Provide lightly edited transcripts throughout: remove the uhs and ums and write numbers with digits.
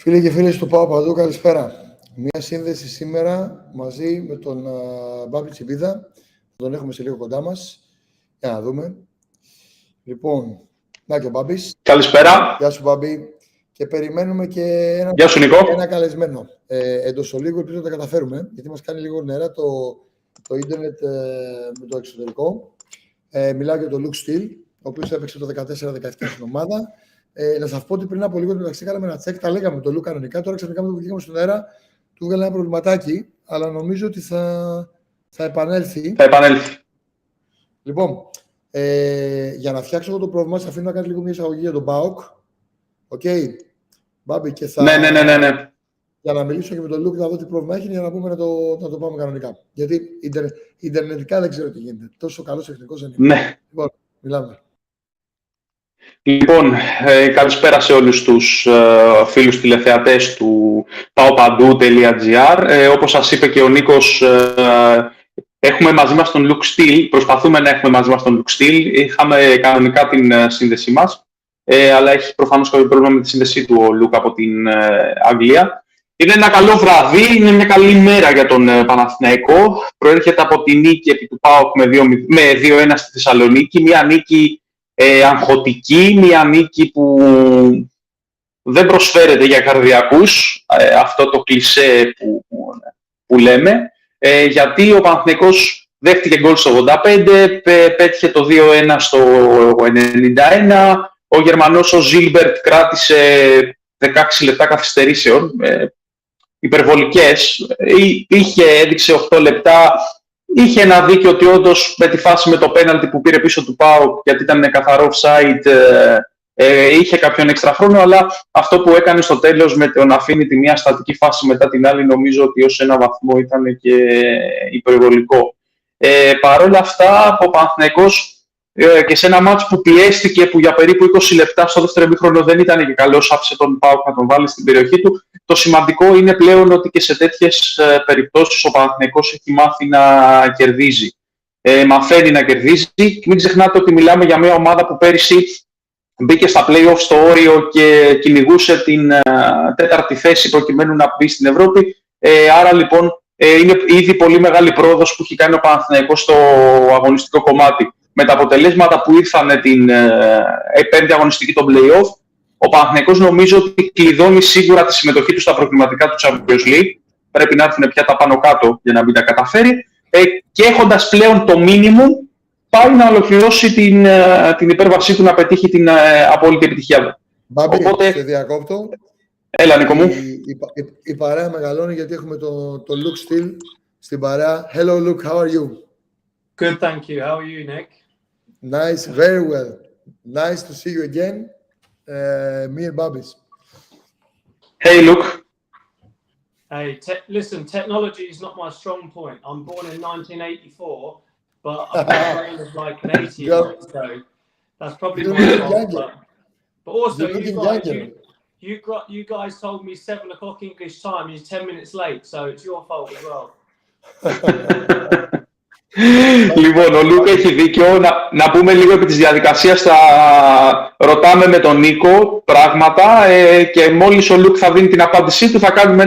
Φίλοι και φίλες του paopantou, καλησπέρα. Μία σύνδεση σήμερα μαζί με τον Μπάμπη Τσιμπίδα. Τον έχουμε σε λίγο κοντά μας. Για να δούμε. Λοιπόν, να και ο Μπάμπης. Καλησπέρα. Γεια σου, Μπάμπη. Και περιμένουμε και Γεια σου, Νικό. ένα καλεσμένο. Εντός ολίγου, ελπίζω να τα καταφέρουμε, γιατί μας κάνει λίγο νερά το ίντερνετ με το εξωτερικό. Μιλάω για τον Λουκ Στιλ, ο οποίος έπαιξε το 14-17 στην ομάδα. Να σας πω ότι πριν από λίγο μεταξύ κάναμε ένα τσεκ, τα λέγαμε το Λουκ κανονικά. Τώρα ξαφνικά με το που βγήκαμε στον αέρα, του βγάλε ένα προβληματάκι, αλλά νομίζω ότι θα επανέλθει. Θα επανέλθει. Λοιπόν, για να φτιάξω εγώ το πρόβλημα, σας αφήνω να κάνετε λίγο μια εισαγωγή για τον ΠΑΟΚ. Οκ. Μπάμπη, και θα... Ναι. Για να μιλήσω και με τον Λουκ, να δω τι πρόβλημα έχει, για να πούμε να το πάμε κανονικά. Γιατί ιντερνετικά δεν ξέρω τι γίνεται. Τόσο καλός τεχνικός δεν είναι. Ναι. Λοιπόν, μιλάμε. Λοιπόν, καλησπέρα σε όλους τους φίλους τηλεθεατές του paopantou.gr. Όπως σας είπε και ο Νίκος, έχουμε μαζί μας τον Λουκ Στιλ. Προσπαθούμε να έχουμε μαζί μας τον Λουκ Στιλ. Είχαμε κανονικά την σύνδεσή μας, αλλά έχει προφανώς κάποιο πρόβλημα με τη σύνδεσή του ο Λουκ από την Αγγλία. Είναι ένα καλό βράδυ, είναι μια καλή μέρα για τον Παναθηναϊκό. Προέρχεται από τη νίκη επί του ΠΑΟΚ με 2-1 στη Θεσσαλονίκη. Μια νίκη αγχωτική, μια νίκη που δεν προσφέρεται για καρδιακούς, αυτό το κλισέ που λέμε, γιατί ο Παναθηναϊκός δέχτηκε γκολ στο 85, πέτυχε το 2-1 στο 91, ο Γερμανός ο Ζίλμπερτ κράτησε 16 λεπτά καθυστερήσεων, υπερβολικές, έδειξε 8 λεπτά. Είχε ένα δίκιο ότι όντως με τη φάση με το πέναλτι που πήρε πίσω του ΠΑΟΚ, γιατί ήταν καθαρό offside, είχε κάποιον έξτρα χρόνο, αλλά αυτό που έκανε στο τέλος με το να αφήνει τη μία στατική φάση μετά την άλλη, νομίζω ότι ως ένα βαθμό ήταν και υπερβολικό. Παρ' όλα αυτά, ο Παναθηναϊκός και σε ένα μάτς που πιέστηκε, που για περίπου 20 λεπτά στο δεύτερο ημίχρονο δεν ήταν και καλός, άφησε τον ΠΑΟΚ να τον βάλει στην περιοχή του. Το σημαντικό είναι πλέον ότι και σε τέτοιες περιπτώσεις ο Παναθηναϊκός έχει μάθει να κερδίζει. Μαθαίνει να κερδίζει. Μην ξεχνάτε ότι μιλάμε για μια ομάδα που πέρυσι μπήκε στα play-off στο όριο και κυνηγούσε την τέταρτη θέση προκειμένου να μπει στην Ευρώπη. Άρα λοιπόν είναι ήδη πολύ μεγάλη πρόοδος που έχει κάνει ο Παναθηναϊκός στο αγωνιστικό κομμάτι. Με τα αποτελέσματα που ήρθαν την πέμπτη αγωνιστική των play-off, ο Παναθηναϊκός νομίζω ότι κλειδώνει σίγουρα τη συμμετοχή του στα προκριματικά του Champions League. Πρέπει να έρθουν πια τα πάνω κάτω για να μην τα καταφέρει. Και έχοντας πλέον το minimum, πάει να ολοκληρώσει την υπέρβασή του, να πετύχει την απόλυτη επιτυχία. Μπάμπη, οπότε, σε διακόπτω. Έλα, Νίκο μου. Η παρέα μεγαλώνει γιατί έχουμε το Λουκ Στιλ στην παρέα. Hello, Luke, how are you? Good, thank you. How are you, Nick? Nice, very well. Nice to see you again. Me and Babis. Hey, Luke. Hey, listen, technology is not my strong point. I'm born in 1984, but I'm brain is like an 80-year-old, so that's probably my fault. But also, you guys told me 7 o'clock English time. You're 10 minutes late, so it's your fault as well. Λοιπόν, ο Λουκ έχει δίκιο. Να πούμε λίγο επί της διαδικασίας. Θα ρωτάμε με τον Νίκο πράγματα και μόλις ο Λουκ θα δίνει την απάντησή του, θα κάνουμε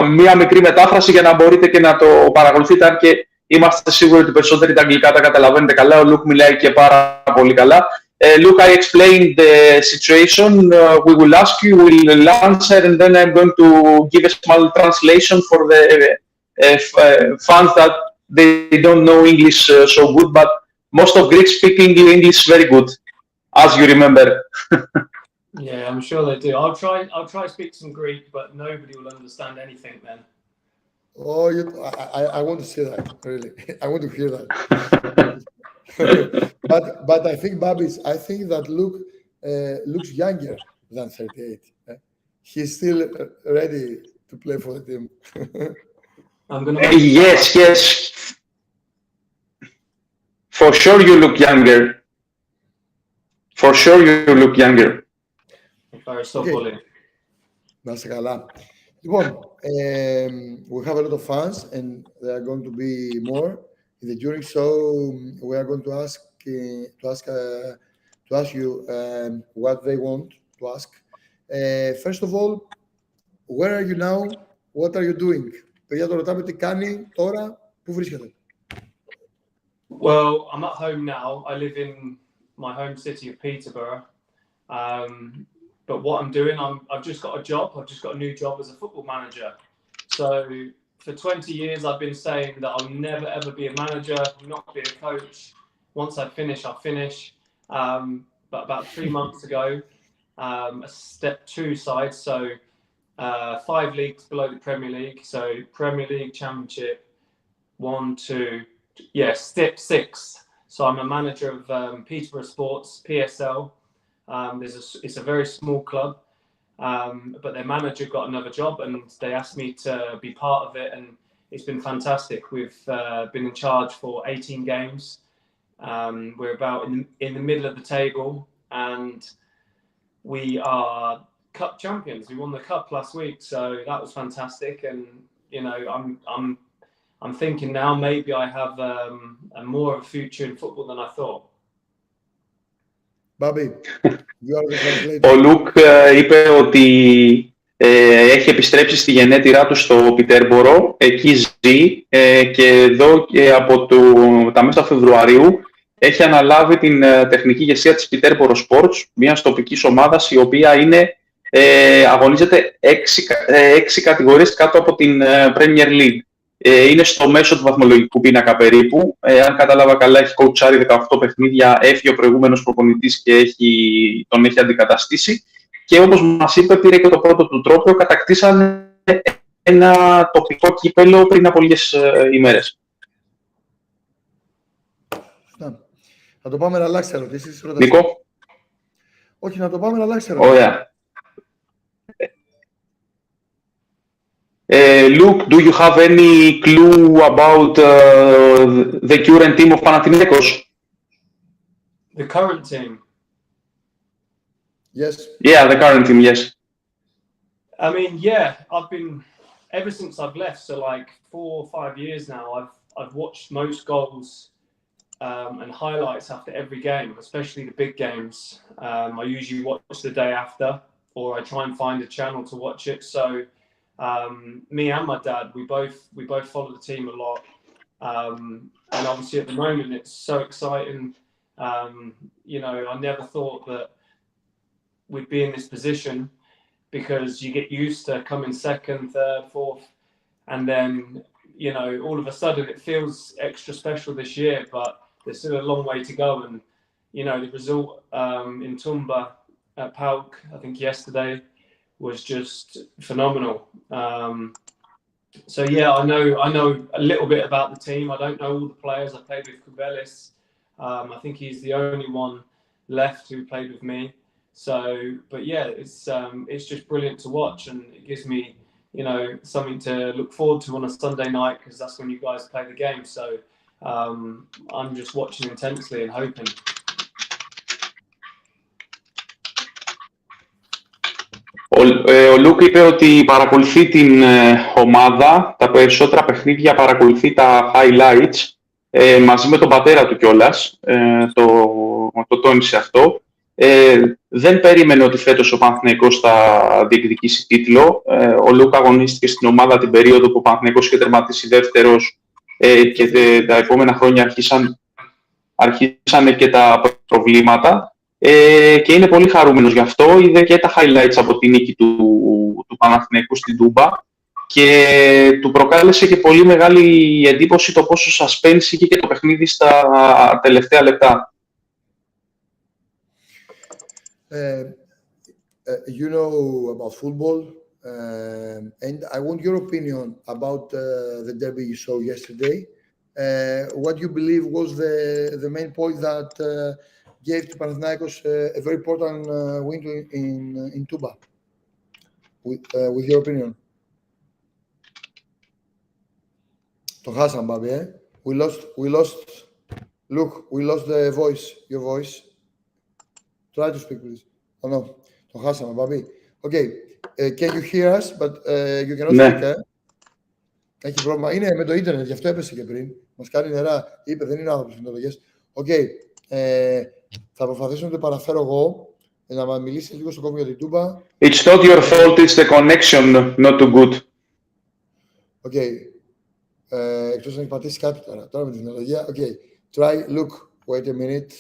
μία μικρή μετάφραση για να μπορείτε και να το παρακολουθείτε. Αν και είμαστε σίγουροι ότι περισσότεροι τα αγγλικά τα καταλαβαίνετε καλά. Ο Λουκ μιλάει και πάρα πολύ καλά. Luke, I explained the situation. We will ask you, we'll answer, and then I'm going to give a small translation for the fans that they don't know English so good, but most of Greeks speak English very good, as you remember. Yeah, I'm sure they do. I'll try to speak some Greek, but nobody will understand anything then. Oh, I want to see that, really. I want to hear that. but I think, Babis, I think that Luke looks younger than 38. He's still ready to play for the team. I'm gonna yes. For sure you look younger. For sure you look younger. Okay. Να είσαι καλά. Λοιπόν, we have a lot of fans and there are going to be more in the during, so we are going to ask you what they want to ask. First of all, where are you now? What are you doing? Παιδιά το ρωτάμε τι κάνει τώρα, πού βρίσκεται. Well, I'm at home now. I live in my home city of Peterborough. But what I'm doing, I've just got a job. I've just got a new job as a football manager. So for 20 years, I've been saying that I'll never, ever be a manager, not be a coach. Once I finish, I'll finish. But about 3 months ago, a step 2 side, so 5 leagues below the Premier League. So Premier League, Championship, 1, 2, step 6. So I'm a manager of Peterborough Sports, PSL. It's a very small club, but their manager got another job and they asked me to be part of it, and it's been fantastic. We've been in charge for 18 games. We're about in the middle of the table, and we are cup champions. We won the cup last week, so that was fantastic. And you know, I'm thinking now maybe I have a more of a future in football than I thought. Bobby, you are the translator. Ο Λουκ είπε ότι έχει επιστρέψει στη γενέτειρά του στο Πιτέρμπορο, εκεί ζει και εδώ και από τα μέσα Φεβρουαρίου έχει αναλάβει την τεχνική ηγεσία της Πιτέρμπορο Sports, μιας τοπικής ομάδας η οποία αγωνίζεται 6 κατηγορίες κάτω από την Premier League. Είναι στο μέσο του βαθμολογικού πίνακα περίπου. Αν κατάλαβα καλά, έχει κοουτσάρει 18 παιχνίδια, έφυγε ο προηγούμενος προπονητής και τον έχει αντικαταστήσει. Και όπως μας είπε, πήρε και το πρώτο του τρόπαιο, κατακτήσανε ένα τοπικό κύπελο πριν από λίγες ημέρες. Να το πάμε να αλλάξει ερωτήσεις. Νίκο. Όχι, να το πάμε να αλλάξει ερωτήσεις. Ωραία. Luke, do you have any clue about the current team of Panathinaikos? The current team? Yes. Yeah, the current team, yes. I mean, yeah, I've been, ever since I've left, so like 4 or 5 years now, I've watched most goals and highlights after every game, especially the big games. I usually watch the day after, or I try and find a channel to watch it. So me and my dad, we both follow the team a lot, and obviously at the moment it's so exciting. You know, I never thought that we'd be in this position, because you get used to coming second, third, fourth, and then you know all of a sudden it feels extra special this year, but there's still a long way to go. And you know, the result in Tumba at PAOK, I think yesterday, was just phenomenal. So yeah, I know a little bit about the team. I don't know all the players. I played with Kubelis. I think he's the only one left who played with me. So, but yeah, it's just brilliant to watch, and it gives me, you know, something to look forward to on a Sunday night, because that's when you guys play the game. So I'm just watching intensely and hoping. Ο Λουκ είπε ότι παρακολουθεί την ομάδα, τα περισσότερα παιχνίδια παρακολουθεί τα highlights, μαζί με τον πατέρα του κιόλας, το τόνισε αυτό. Δεν περίμενε ότι φέτος ο Παναθηναϊκός θα διεκδικήσει τίτλο. Ο Λουκ αγωνίστηκε στην ομάδα την περίοδο που ο Παναθηναϊκός είχε τερματίσει δεύτερος, και τα επόμενα χρόνια αρχίσανε και τα προβλήματα. Και είναι πολύ χαρούμενος γι' αυτό. Είδε και τα highlights από τη νίκη του Παναθηναϊκού στην Τούμπα και του προκάλεσε και πολύ μεγάλη εντύπωση το πόσο suspense είχε και το παιχνίδι στα τελευταία λεπτά. You know about football, and I want your opinion about the derby you saw yesterday. What you believe was the main point that gave to Panathinaikos a very important win in Tuba. With your opinion. Το χάσαμε, Μπάμπη, We lost. Look, we lost the voice. Your voice. Try to speak, please. Oh no. Το χάσαμε, Μπάμπη. Okay. Can you hear us? But you cannot speak. Έχει πρόβλημα. Είναι με το ίντερνετ, γι' αυτό έπεσε και πριν. Μας κάνει νερά. Είπε, δεν είναι άνθρωπος τεχνολογίας. Okay. Θα προσπαθήσω να το παραφέρω εγώ. να μιλήσει λίγο στον κόσμο για την Τούμπα. It's not your fault, it's the connection not too good. Οκ. Εκτός να έχει πατήσει κάτι τώρα. Τώρα με την τεχνολογία. Οκ. Try, look, wait a minute.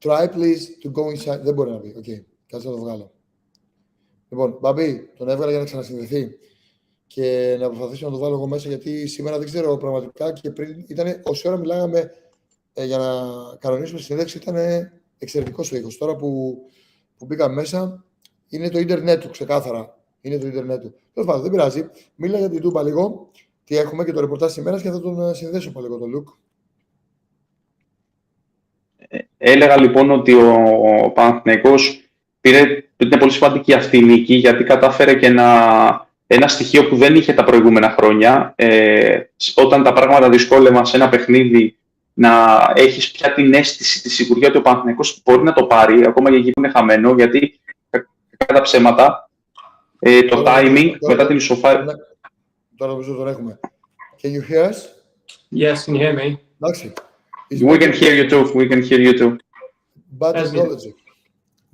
Try, please, to go inside. Δεν μπορεί να πει. Οκ. Κάτσε να το βγάλω. Λοιπόν, Μπαμπή, τον έβγαλα για να ξανασυνδεθεί και να προσπαθήσω να το βάλω εγώ μέσα, γιατί σήμερα δεν ξέρω πραγματικά και πριν ήταν, όση ώρα μιλάγαμε για να κανονίσουμε τη συνέντευξη, ήταν εξαιρετικός ο ήχος. Τώρα που μπήκαμε μέσα, είναι το ίντερνετ του, ξεκάθαρα. Είναι το ίντερνετ του. Τέλος πάντων, δεν πειράζει. Μίλα για την Τούμπα λίγο, τι έχουμε και το ρεπορτάζ σήμερα και θα τον συνδέσω πάλι λίγο τον Λουκ. Έλεγα λοιπόν ότι ο Παναθηναϊκός είναι πολύ σημαντική αυτή η νίκη, γιατί κατάφερε και ένα στοιχείο που δεν είχε τα προηγούμενα χρόνια. Όταν τα πράγματα δυσκόλευαν σε ένα παιχνίδι, να έχεις πια την αίσθηση, τη σιγουριά ότι ο Παναθηναϊκός μπορεί να το πάρει, ακόμα και εκεί που είναι χαμένο, γιατί κατά ψέματα, το timing μετά την ισοφάριση. Τώρα νομίζω τον έχουμε. Can you hear us? Yes, can you hear me? Εντάξει. We can hear you too. We can hear you too. Bad technology.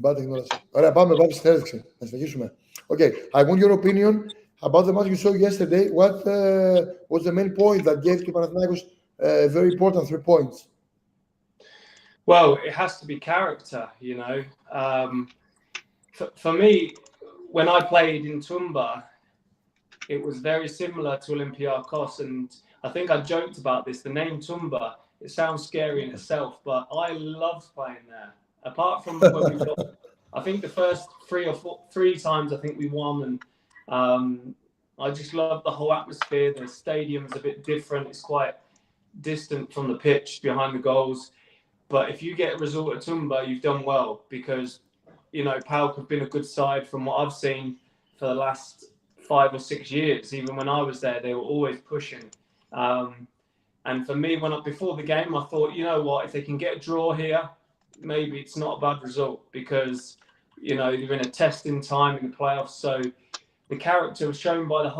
Bad technology. Ωραία, πάμε στη συνέντευξη. Να συνεχίσουμε. Okay, I want your opinion about the match you saw yesterday. What was the main point that gave to Panathinaikos very important 3 points? Well, it has to be character, you know. For me, when I played in Tumba, it was very similar to Olympiacos, and I think I joked about this. The name Tumba, it sounds scary in itself, but I loved playing there. Apart from when we got, I think the first 3 times I think we won, and I just loved the whole atmosphere. The stadium's a bit different. It's quite distant from the pitch behind the goals. But if you get a result at Tumba, you've done well, because, you know, PAOK have been a good side from what I've seen for the last 5 or 6 years. Even when I was there, they were always pushing. And for me, before the game, I thought, you know what, if they can get a draw here, maybe it's not a bad result, because, you know, you're in a testing time in the playoffs. So the character shown by the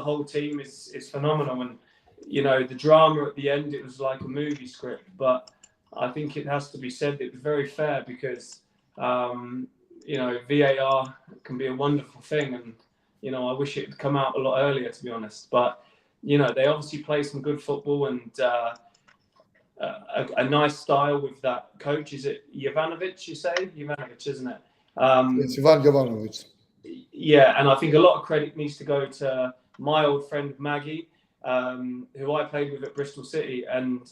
whole team is phenomenal. And, you know, the drama at the end, it was like a movie script. But I think it has to be said that it was very fair, because, you know, VAR can be a wonderful thing. And, you know, I wish it had come out a lot earlier, to be honest. But, you know, they obviously play some good football, and a nice style with that coach. Is it Jovanovic, you say? Jovanovic, isn't it? It's Ivan Jovanovic. Yeah, and I think a lot of credit needs to go to my old friend Maggie, who I played with at Bristol City, and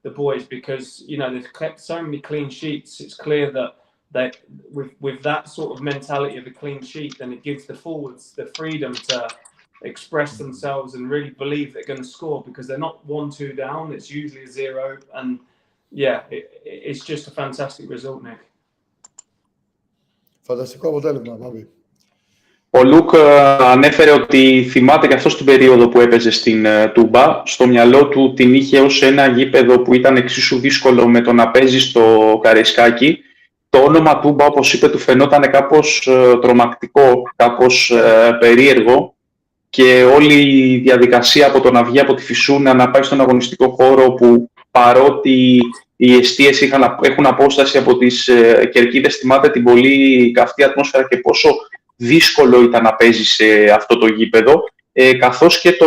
the boys, because, you know, they've kept so many clean sheets. It's clear that with that sort of mentality of a clean sheet, then it gives the forwards the freedom to express themselves and really believe they're going to score, because they're not 1-2 down. It's usually a 0, and yeah, it's just a fantastic result, Nick. Φανταστικό αποτέλεσμα, Μάβη. Ο Λουκ ανέφερε ότι θυμάται και αυτό την περίοδο που έπαιζε στην Τούμπα. Στο μυαλό του την είχε ως ένα γήπεδο που ήταν εξίσου δύσκολο με το να παίζει στο Καραϊσκάκι. Το όνομα Τούμπα, όπως είπε, του φαινόταν κάπως τρομακτικό, κάπως περίεργο, και όλη η διαδικασία από το να βγει από τη Φυσούνα να πάει στον αγωνιστικό χώρο, που παρότι οι εστίες έχουν απόσταση από τις κερκίδες, θυμάται την πολύ καυτή ατμόσφαιρα και πόσο δύσκολο ήταν να παίζει σε αυτό το γήπεδο, καθώς και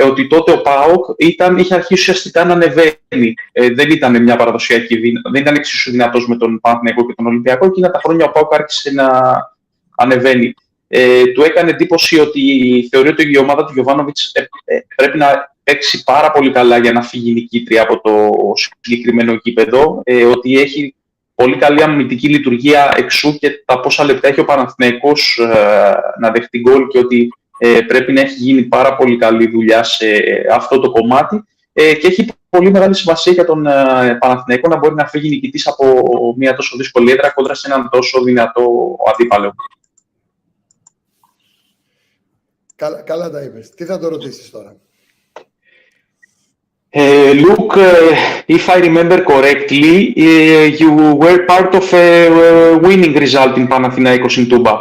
ότι τότε ο ΠΑΟΚ είχε αρχίσει ουσιαστικά να ανεβαίνει. Δεν ήταν μια παραδοσιακή δύναμη, δεν ήταν εξίσου δυνατός με τον Παναθηναϊκό και τον Ολυμπιακό, και είναι τα χρόνια ο ΠΑΟΚ άρχισε να ανεβαίνει. Του έκανε εντύπωση ότι θεωρεί ότι η ομάδα του Γιοβάνοβιτς πρέπει να παίξει πάρα πολύ καλά για να φύγει νικήτρια από το συγκεκριμένο γήπεδο, ότι έχει πολύ καλή αμυντική λειτουργία εξού και τα πόσα λεπτά έχει ο Παναθηναϊκός να δεχτεί γκολ, και ότι πρέπει να έχει γίνει πάρα πολύ καλή δουλειά σε αυτό το κομμάτι, και έχει πολύ μεγάλη σημασία για τον Παναθηναϊκό να μπορεί να φύγει νικητής από μια τόσο δύσκολη έδρα κόντρα σε έναν τόσο δυνατό αντίπαλο. Καλά τα είπες. Τι θα το ρωτήσεις τώρα? Luke, if I remember correctly, you were part of a winning result in Panathinaikos in Touba.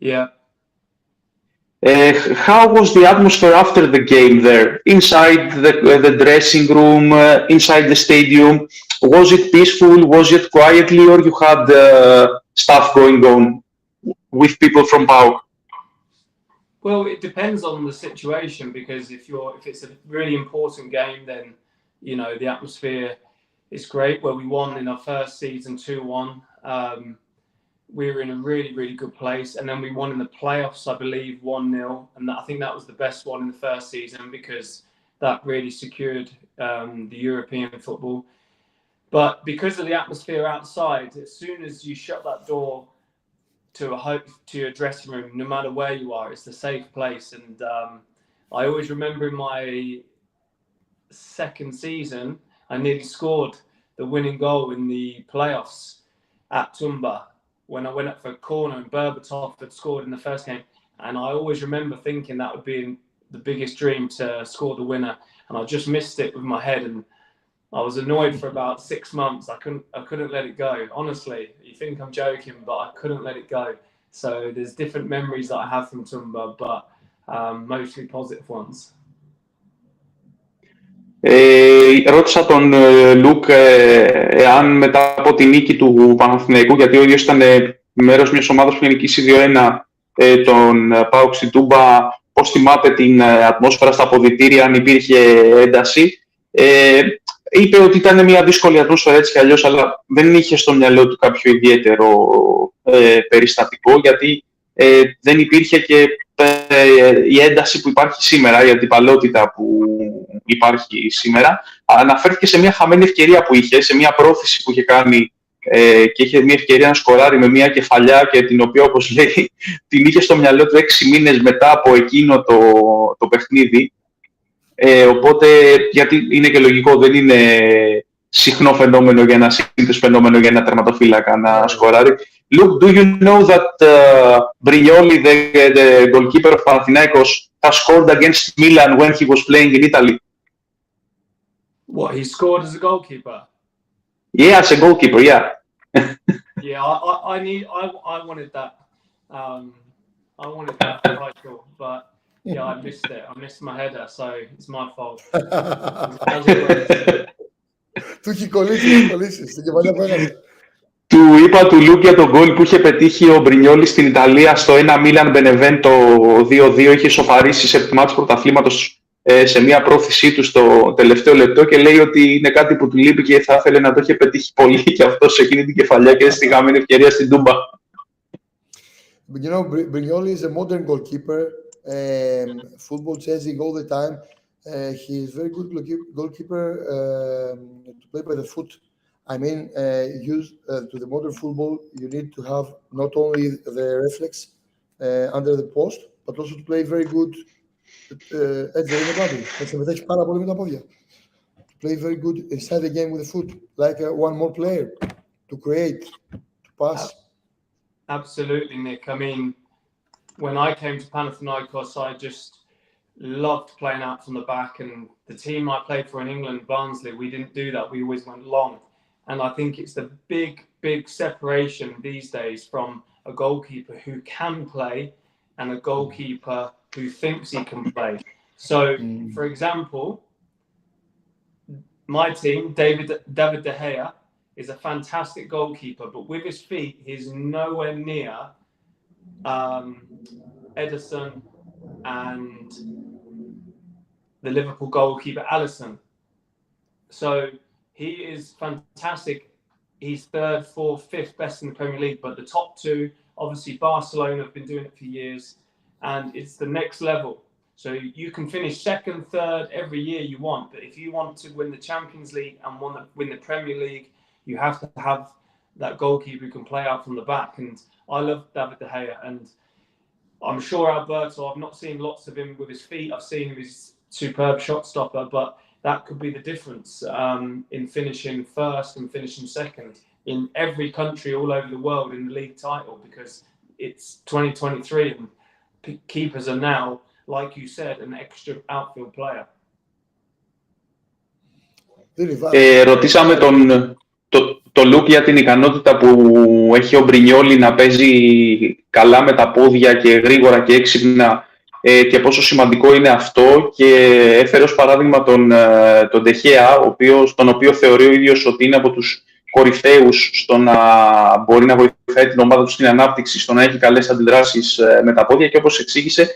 Yeah. How was the atmosphere after the game there? Inside the dressing room, inside the stadium? was it peaceful? Was it quietly, or you had stuff going on with people from PAOK? Well, it depends on the situation, because if it's a really important game, then you know the atmosphere is great. Where we won in our first season 2-1, we were in a really, really good place, and then we won in the playoffs, I believe, 1-0, and I think that was the best one in the first season because that really secured the European football. But because of the atmosphere outside, as soon as you shut that door to your dressing room, no matter where you are, it's a safe place. And I always remember in my second season, I nearly scored the winning goal in the playoffs at Tumba when I went up for a corner and Berbatov had scored in the first game. And I always remember thinking that would be the biggest dream to score the winner. And I just missed it with my head. And I was annoyed for about 6 months. I couldn't let it go. Honestly, you think I'm joking, but I couldn't let it go. So there's different memories that I have from Tumba, but mostly positive ones. Ρώτησα τον Λουκ εάν μετά από τη νίκη του Παναθηναϊκού, γιατί ο ίδιος ήταν μέρος μιας ομάδας που είχε νικήσει 2-1 τον ΠΑΟΚ στην Τούμπα, πώς θυμάται την ατμόσφαιρα στα αποδυτήρια, αν υπήρχε ένταση. Είπε ότι ήταν μια δύσκολη ατμόσφαιρα έτσι κι αλλιώς, αλλά δεν είχε στο μυαλό του κάποιο ιδιαίτερο περιστατικό, γιατί δεν υπήρχε και η ένταση που υπάρχει σήμερα, η αντιπαλότητα που υπάρχει σήμερα. Αναφέρθηκε σε μια χαμένη ευκαιρία που είχε, σε μια πρόθεση που είχε κάνει και είχε μια ευκαιρία να σκοράρει με μια κεφαλιά και την οποία, όπως λέει, την είχε στο μυαλό του 6 μήνες μετά από εκείνο το παιχνίδι. Οπότε, γιατί είναι και λογικό, δεν είναι συχνό φαινόμενο για ένα σύνθετο φαινόμενο για ένα τερματοφύλακα να σκοράρει. Look, do you know that Brignoli, the goalkeeper of Panathinaikos, has scored against Milan when he was playing in Italy? What, he scored as a goalkeeper? Yeah, as a goalkeeper, yeah. Yeah, I wanted that. I wanted that title, but yeah, I missed it. I missed my header, so it's my fault. Του είχε κολλήσει στην κεφαλιά που έκανε. Του είπα του Λουκ για τον γκολ που είχε πετύχει ο Μπρινιόλι στην Ιταλία στο 1 Μίλαν Μπενεβέντο 2-2. Είχε ισοφαρίσει σε μάτς πρωταθλήματος σε μια πρόθεσή του στο τελευταίο λεπτό και λέει ότι είναι κάτι που του λείπει και θα ήθελε να το είχε πετύχει πολύ και αυτό σε εκείνη την κεφαλιά και στη χαμένη ευκαιρία στην Τούμπα. You know, Brignoli is a modern goalkeeper, football chasing all the time. He is very good goalkeeper to play by the foot. I mean, to the modern football, you need to have not only the reflex under the post, but also to play very good έτσι δεν είναι κάτι. Να συμμετέχει πάρα πολύ με τα πόδια. To play very good inside the game with the foot, like one more player, to create, to pass. Absolutely, Nick. I mean, when I came to Panathinaikos, I just loved playing out from the back, and the team I played for in England, Barnsley, we didn't do that. We always went long. And I think it's the big separation these days from a goalkeeper who can play and a goalkeeper who thinks he can play. So, for example, my team, David De Gea, is a fantastic goalkeeper, but with his feet, he's nowhere near Ederson and the Liverpool goalkeeper, Alisson. So, he is fantastic. He's 3rd, 4th, 5th best in the Premier League, but the top two, obviously Barcelona have been doing it for years, and it's the next level. So you can finish 2nd, 3rd every year you want, but if you want to win the Champions League and win the Premier League, you have to have that goalkeeper who can play out from the back. And I love David De Gea, and I'm sure Alberto, I've not seen lots of him with his feet. I've seen him as superb shot stopper, but that could be the difference in finishing 1st and finishing 2nd in every country all over the world in the league title, because it's 2023 and keepers are now, like you said, an extra outfield player. Ρωτήσαμε τον Λουκ για την ικανότητα που έχει ο Μπρινιόλι να παίζει καλά με τα πόδια και γρήγορα και έξυπνα και πόσο σημαντικό είναι αυτό, και έφερε ως παράδειγμα τον Ντεχέα, τον οποίο θεωρεί ο ίδιος ότι είναι από τους κορυφαίους στο να μπορεί να βοηθάει την ομάδα του στην ανάπτυξη, στο να έχει καλές αντιδράσεις με τα πόδια, και όπως εξήγησε,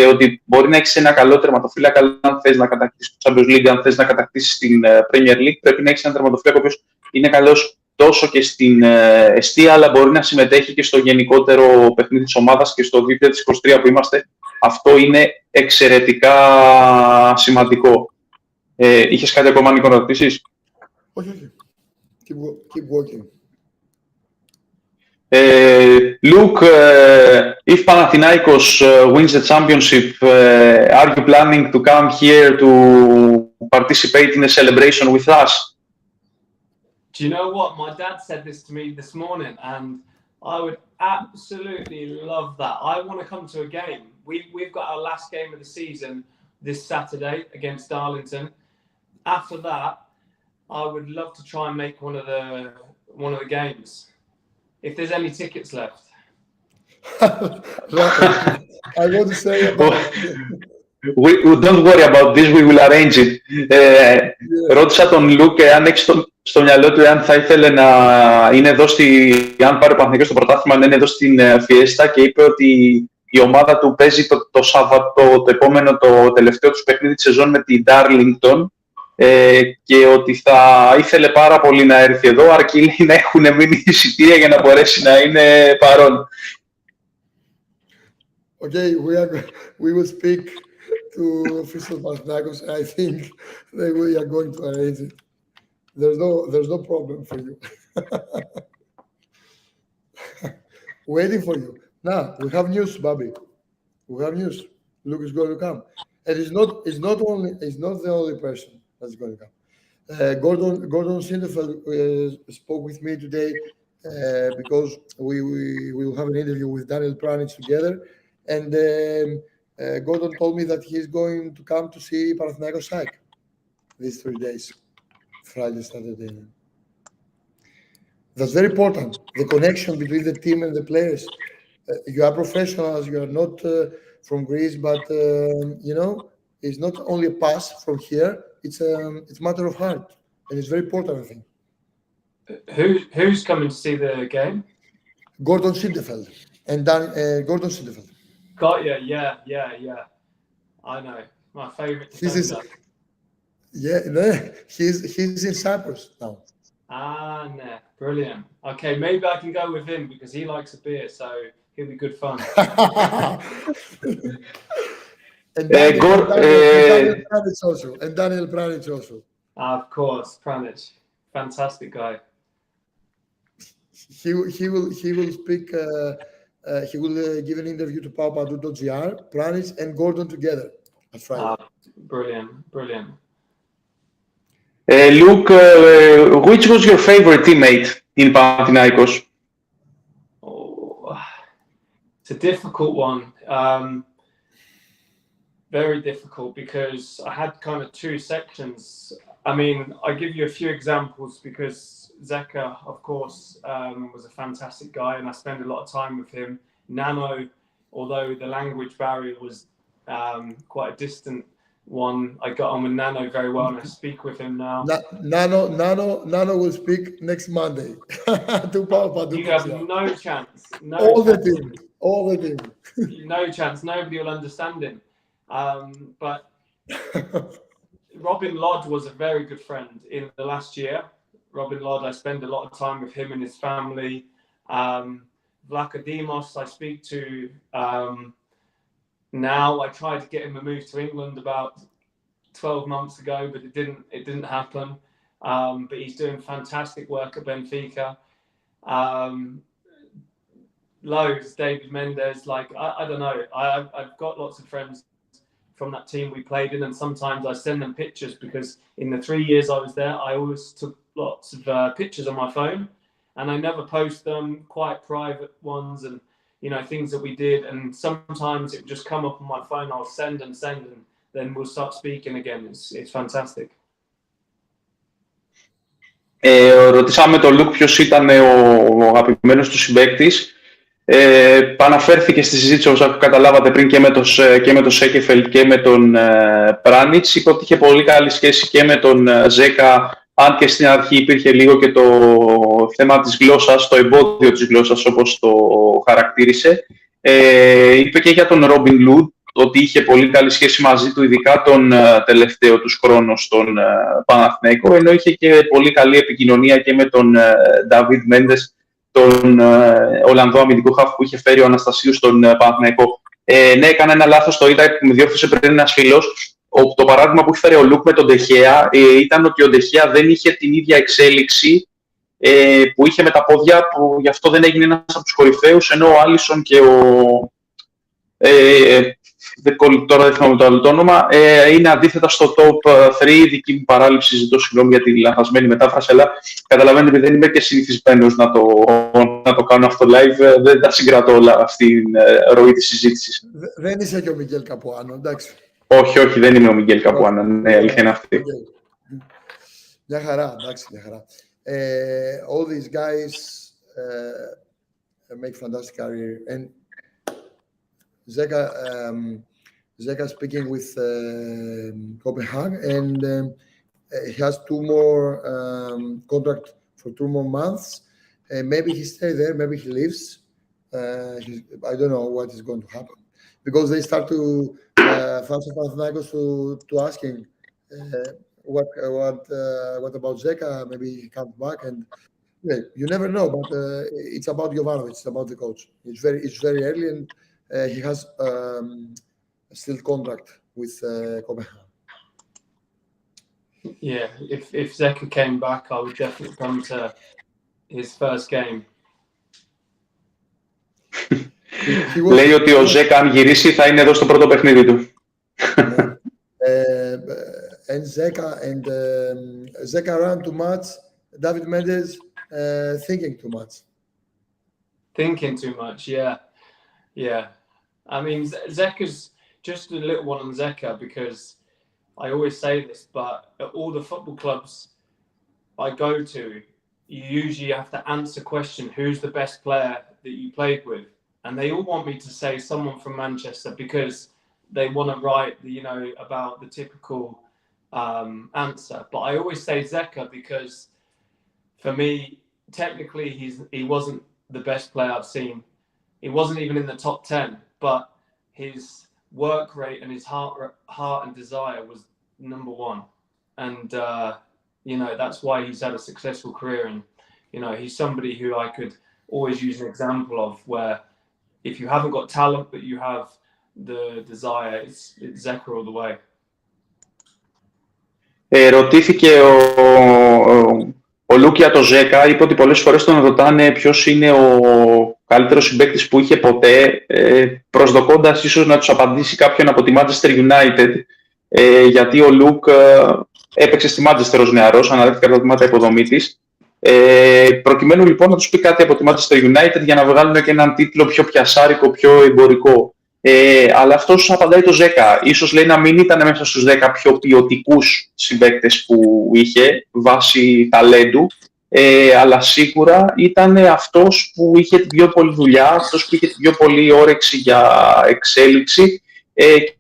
ότι μπορεί να έχεις ένα καλό τερματοφύλακα, αλλά αν θες να κατακτήσεις το Champions League, αν θες να κατακτήσεις την Premier League, πρέπει να έχεις ένα τερματοφύλακα ο οποίος είναι καλός τόσο και στην εστία, αλλά μπορεί να συμμετέχει και στο γενικότερο παιχνίδι της ομάδας, και στο 2023 που είμαστε, αυτό είναι εξαιρετικά σημαντικό. Είχες κάτι ακόμα, Νίκο, να ρωτήσεις? Όχι. Keep working. Luke, if Panathinaikos wins the championship, are you planning to come here to participate in a celebration with us? Do you know what? My dad said this to me this morning, and I would absolutely love that. I want to come to a game. We've got our last game of the season this Saturday against Darlington. After that, I would love to try and make one of the games. If there's any tickets left. I want to say about We don't worry about this, we will arrange it. Ρώτησα τον Λουκ αν έχει στο μυαλό του εάν θα ήθελε να είναι εδώ αν πάρει ο Παναθηναϊκός στο πρωτάθλημα, να είναι εδώ στην Φιέστα, και είπε ότι η ομάδα του παίζει το Σάββατο, το επόμενο, το τελευταίο τους παιχνίδι της σεζόν με την Darlington, και ότι θα ήθελε πάρα πολύ να έρθει εδώ, αρκεί να έχουν μείνει εισιτήρια για να μπορέσει να είναι παρόν. Okay, we will speak to official Panathinaikos. I think we are going to arrange it. There's no problem for you. Waiting for you. Now we have news, Bobby. We have news. Luke is going to come, and he's not the only person that's going to come. Gordon Sinderfeld spoke with me today because we will have an interview with Daniel Pranich together, and Gordon told me that he's going to come to see Panathinaikos Psych these 3 days, Friday, Saturday. That's very important, the connection between the team and the players. You are professionals, you are not from Greece, but it's not only a pass from here, it's a matter of heart, and it's very important, I think. Who's coming to see the game? Gordon Sinderfeld and Gordon Sinderfeld. Got you, yeah. I know, my favourite defender. He's in Cyprus now. No, brilliant. Okay, maybe I can go with him because he likes a beer, so he'll be good fun. And Daniel Pranich also. Of course, Pranich, fantastic guy. He will speak. He will give an interview to paopantou.gr, Pranich and Gordon together. That's right. Brilliant. Luke, which was your favorite teammate in Panathinaikos? Oh, it's a difficult one. Very difficult because I had kind of two sections. I mean, I'll give you a few examples because Zeka, of course, was a fantastic guy and I spent a lot of time with him. Nano, although the language barrier was quite a distant one, I got on with Nano very well and I speak with him now. Nano will speak next Monday. You have no chance. All the team. No chance. Nobody will understand him. But Robin Lodd was a very good friend in the last year. Robin Lodd, I spend a lot of time with him and his family. Vlachodimos, I speak to now. I tried to get him to move to England about 12 months ago, but it didn't happen. But he's doing fantastic work at Benfica. Loads, David Mendes, I don't know. I've got lots of friends from that team we played in, and sometimes I send them pictures because in the 3 years I was there, I always took lots of pictures on my phone, and I never post them, quite private ones, and things that we did. And sometimes it would just come up on my phone. I'll send, and then we'll start speaking again. It's fantastic. Ρωτήσαμε τον Λουκ ποιος ήταν ο αγαπημένος του συμπαίκτης. Αναφέρθηκε στη συζήτηση, όπως καταλάβατε πριν, και με τον Σέκεφελτ και με τον Πράνιτς. Είπε ότι είχε πολύ καλή σχέση και με τον Ζέκα, αν και στην αρχή υπήρχε λίγο και το θέμα της γλώσσας, το εμπόδιο της γλώσσας, όπως το χαρακτήρισε. Είπε και για τον Ρόμπιν Λουντ ότι είχε πολύ καλή σχέση μαζί του, ειδικά τον τελευταίο τους χρόνο στον Παναθηναϊκό, ενώ είχε και πολύ καλή επικοινωνία και με τον Νταβίδ Μέντες, τον Ολλανδό αμυντικό χαφ που είχε φέρει ο Αναστασίου στον Παναθηναϊκό. Ναι, έκανα ένα λάθος, το είδα που με διόρθωσε πριν ένας φίλος. Το παράδειγμα που είχε φέρει ο Λουκ με τον Ντεχέα ήταν ότι ο Ντεχέα δεν είχε την ίδια εξέλιξη που είχε με τα πόδια, που γι' αυτό δεν έγινε ένας από τους κορυφαίους, ενώ ο Άλισον και τώρα δεν θυμάμαι το άλλο το όνομα, είναι αντίθετα στο top 3. Δική μου παράληψη, ζητώ συγγνώμη για τη λανθασμένη μετάφραση, αλλά καταλαβαίνετε ότι δεν είμαι και συνηθισμένος να το κάνω αυτό live, δεν τα συγκρατώ όλα αυτή την ροή της συζήτησης. Δεν είσαι και ο Μιγγέλ Καπουάνο, εντάξει. Όχι, δεν είμαι ο Μιγγέλ Καπουάνο, ναι, αλήθεια είναι αυτή. Μια χαρά, εντάξει, μια χαρά. All these guys make fantastic career. And Zeka speaking with Copenhagen, and he has 2 more contract for 2 more months. Maybe he stays there, maybe he leaves. I don't know what is going to happen, because they start to fans of Panathinaikos to asking what about Zeka? Maybe he comes back, and you never know. But it's about Jovanovic, it's about the coach. It's very early, and he has still contract with Copenhagen. Yeah, if Zeka came back, I would definitely come to his first game. Λέει ότι ο Ζέκα, αν γυρίσει, θα είναι εδώ στο πρώτο παιχνίδι του. And Zeka ran too much. David Mendes thinking too much. Thinking too much, yeah. I mean, Zeka's just a little one on Zeka, because I always say this, but at all the football clubs I go to, you usually have to answer question, who's the best player that you played with? And they all want me to say someone from Manchester, because they want to write, about the typical answer. But I always say Zeka, because for me, technically, he wasn't the best player I've seen. He wasn't even in the top 10, but his work rate and his heart and desire was number 1. And, that's why he's had a successful career. And, he's somebody who I could always use an example of, where if you haven't got talent, but you have the desire, it's Zeka all the way. Ρωτήθηκε ο Λουκ για το Ζέκα. Είπε ότι πολλές φορές τον ρωτάνε ποιος είναι ο καλύτερος συμπαίκτης που είχε ποτέ, προσδοκώντας ίσως να τους απαντήσει κάποιον από τη Manchester United, γιατί ο Λουκ έπαιξε στη Manchester ως νεαρός, αναδέχτηκε τα βήματα υποδομή της. Προκειμένου λοιπόν να τους πει κάτι από τη Manchester United για να βγάλουν και έναν τίτλο πιο πιασάρικο, πιο εμπορικό. Αλλά αυτός απαντάει το Ζέκα. Ίσως λέει να μην ήταν μέσα στους 10 πιο ποιοτικούς συμπαίκτες που είχε βάσει ταλέντου, αλλά σίγουρα ήταν αυτός που είχε την πιο πολλή δουλειά, αυτός που είχε την πιο πολλή όρεξη για εξέλιξη,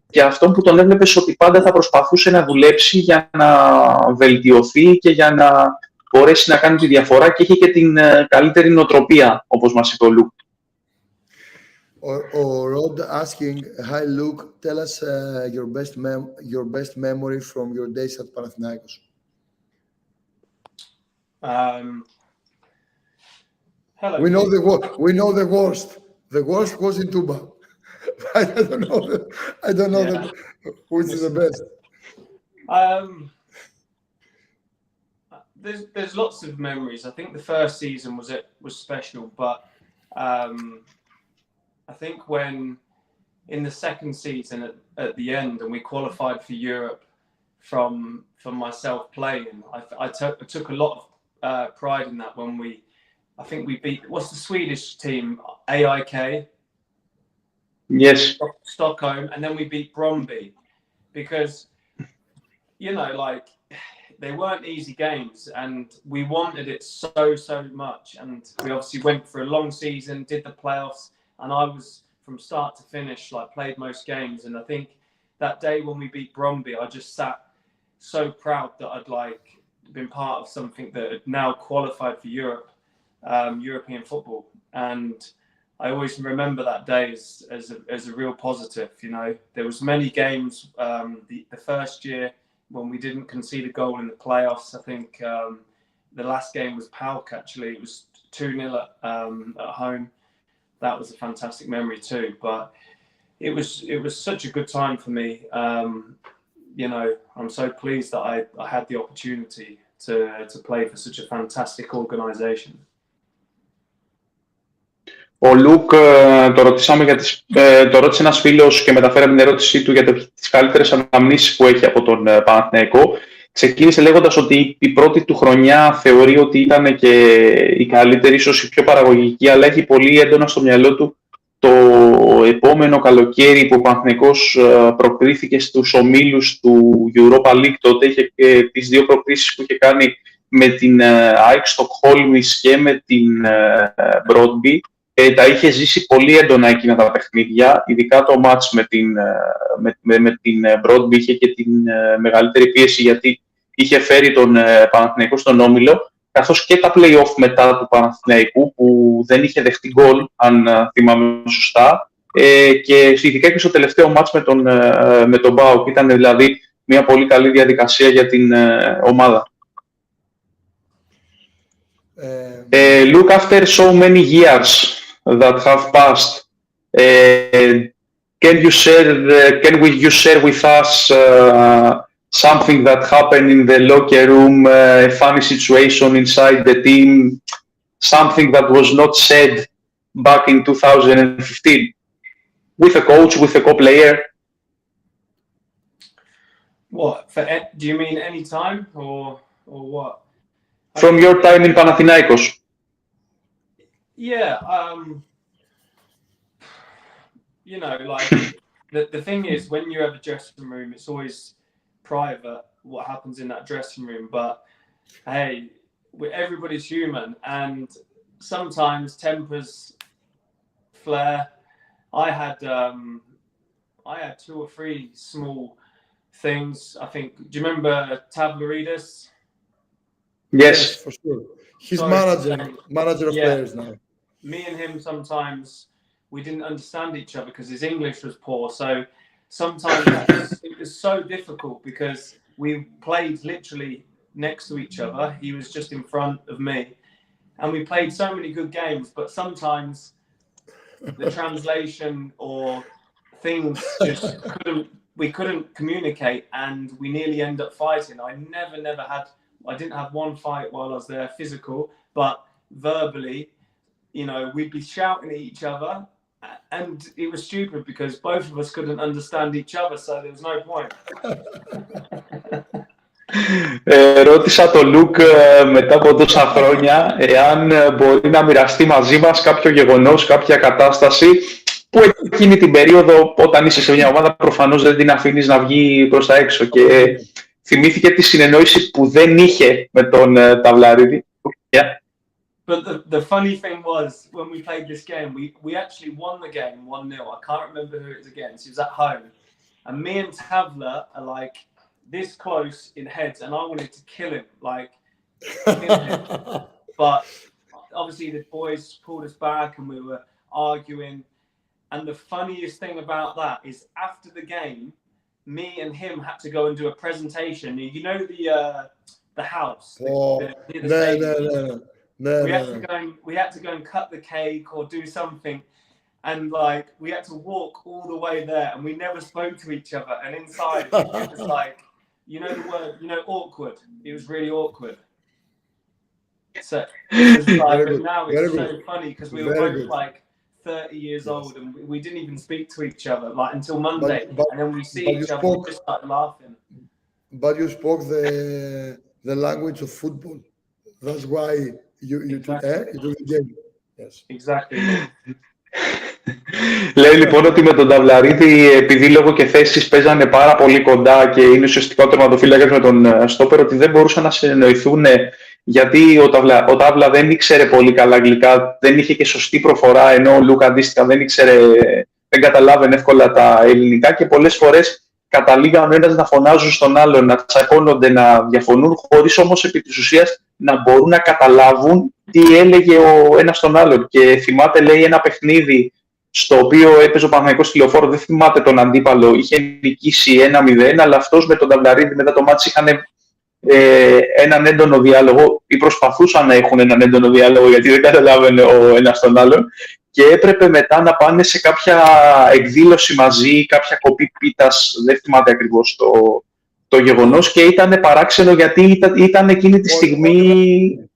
και αυτό που τον έβλεπες ότι πάντα θα προσπαθούσε να δουλέψει για να βελτιωθεί και για να μπορέσει να κάνει τη διαφορά, και είχε και την καλύτερη νοοτροπία, όπως μας είπε ο Λουκ. Or Rod asking, hi Luke, tell us your best memory from your days at Panathinaikos. Hello. We know the worst. The worst was in Tuba. I don't know which is the best. There's lots of memories. I think the first season was special, but I think when in the second season at the end, and we qualified for Europe from myself playing, I took a lot of pride in that when I think we beat, what's the Swedish team? AIK? Yes. Stockholm, and then we beat Brøndby, because, they weren't easy games, and we wanted it so much, and we obviously went for a long season, did the playoffs, and I was from start to finish, like played most games. And I think that day when we beat Brøndby, I just sat so proud that I'd like been part of something that had now qualified for Europe, European football. And I always remember that day as a real positive. You know, there was many games. The first year when we didn't concede a goal in the playoffs, I think the last game was PAOK. Actually, it was 2-0 at home. That was a fantastic memory too. But it was such a good time for me. You know, I'm so pleased that I had the opportunity to play for such a fantastic organisation. Ο Λουκ το ρώτησε ένας φίλος και μεταφέραμε την ερώτησή του για τις καλύτερες αναμνήσεις που έχει από τον Παναθηναϊκό. Ξεκίνησε λέγοντας ότι η πρώτη του χρονιά θεωρεί ότι ήταν και η καλύτερη, ίσως η πιο παραγωγική, αλλά έχει πολύ έντονα στο μυαλό του το επόμενο καλοκαίρι που ο Παναθηναϊκός προκρίθηκε στους ομίλους του Europa League. Τότε είχε και τις δύο προκρίσεις που είχε κάνει με την ΑΕΚ Στοκχόλμης και με την Brøndby. Τα είχε ζήσει πολύ έντονα εκείνα τα παιχνίδια, ειδικά το μάτς με την Brøndby είχε και την μεγαλύτερη πίεση γιατί είχε φέρει τον Παναθηναϊκό στον όμιλο, καθώς και τα play-off μετά του Παναθηναϊκού που δεν είχε δεχτεί γκολ, αν θυμάμαι σωστά, και ειδικά και στο τελευταίο μάτς με τον paopantou. Ήταν δηλαδή μια πολύ καλή διαδικασία για την ομάδα. Look, after so many years that have passed, can you share with us something that happened in the locker room, a funny situation inside the team, something that was not said back in 2015 with a coach, with a co-player? What? Do you mean any time or what? From your time in Panathinaikos. Yeah, you know, like the thing is, when you have a dressing room, it's always private what happens in that dressing room. But hey, everybody's human, and sometimes tempers flare. I had 2 or 3 small things. I think. Do you remember Tavlarides? Yes, for sure. He's manager of players now. Me and him sometimes we didn't understand each other because his English was poor. So sometimes it was so difficult because we played literally next to each other. He was just in front of me, and we played so many good games. But sometimes the translation or things just we couldn't communicate, and we nearly end up fighting. I didn't have one fight while I was there, physical, but verbally, you know, we'd be shouting at each other, and it was stupid because both of us couldn't understand each other, so there was no point. Ρώτησα τον Λουκ μετά από τόσα χρόνια εάν μπορεί να μοιραστεί μαζί μας κάποιο γεγονός, κάποια κατάσταση που εκείνη την περίοδο όταν είσαι σε μια ομάδα προφανώς δεν την αφήνεις να βγει προς τα έξω και θυμήθηκε τη συνεννόηση που δεν είχε με τον Ταυλαρίδη. Yeah. But the funny thing was, when we played this game, we actually won the game 1-0. I can't remember who it was against. It was at home. And me and Tavla are like this close in heads, and I wanted to kill him, like kill him. But obviously the boys pulled us back and we were arguing. And the funniest thing about that is after the game, me and him had to go and do a presentation. You know the house. We had to go and cut the cake or do something, and like we had to walk all the way there, and we never spoke to each other. And inside it was like, you know the word, you know, awkward. It was really awkward. So it was like, but now it's so funny because we were both like 30 years old, and we didn't even speak to each other like until Monday, and then we see each other and we just start laughing. But you spoke the language of football. That's why you took the game. Yes. Exactly. Λέει λοιπόν ότι με τον Ταυλαρίδη, επειδή λόγω και θέσεις παίζανε πάρα πολύ κοντά και είναι ουσιαστικά ο τερματοφύλακας με τον στόπερ, ότι δεν μπορούσαν να συνεννοηθούν γιατί ο Τάβλα δεν ήξερε πολύ καλά αγγλικά, δεν είχε και σωστή προφορά, ενώ ο Λουκ αντίστοιχα δεν καταλάβαινε εύκολα τα ελληνικά και πολλές φορές καταλήγαν ο ένας να φωνάζουν στον άλλον, να τσακώνονται, να διαφωνούν, χωρίς όμως επί της ουσίας να μπορούν να καταλάβουν τι έλεγε ο ένας στον άλλον. Και θυμάται, λέει, ένα παιχνίδι στο οποίο έπαιζε ο Παναθηναϊκός στη Λεωφόρο, δεν θυμάται τον αντίπαλο, είχε νικήσει 1-0, αλλά αυτός με τον Ταβλαρίδη μετά το μάτς είχαν έναν έντονο διάλογο ή προσπαθούσαν να έχουν έναν έντονο διάλογο γιατί δεν καταλάβαινε ο ένας τον άλλον και έπρεπε μετά να πάνε σε κάποια εκδήλωση μαζί, κάποια κοπή πίτας, δεν θυμάται ακριβώς το γεγονός και ήταν παράξενο γιατί ήταν εκείνη τη στιγμή,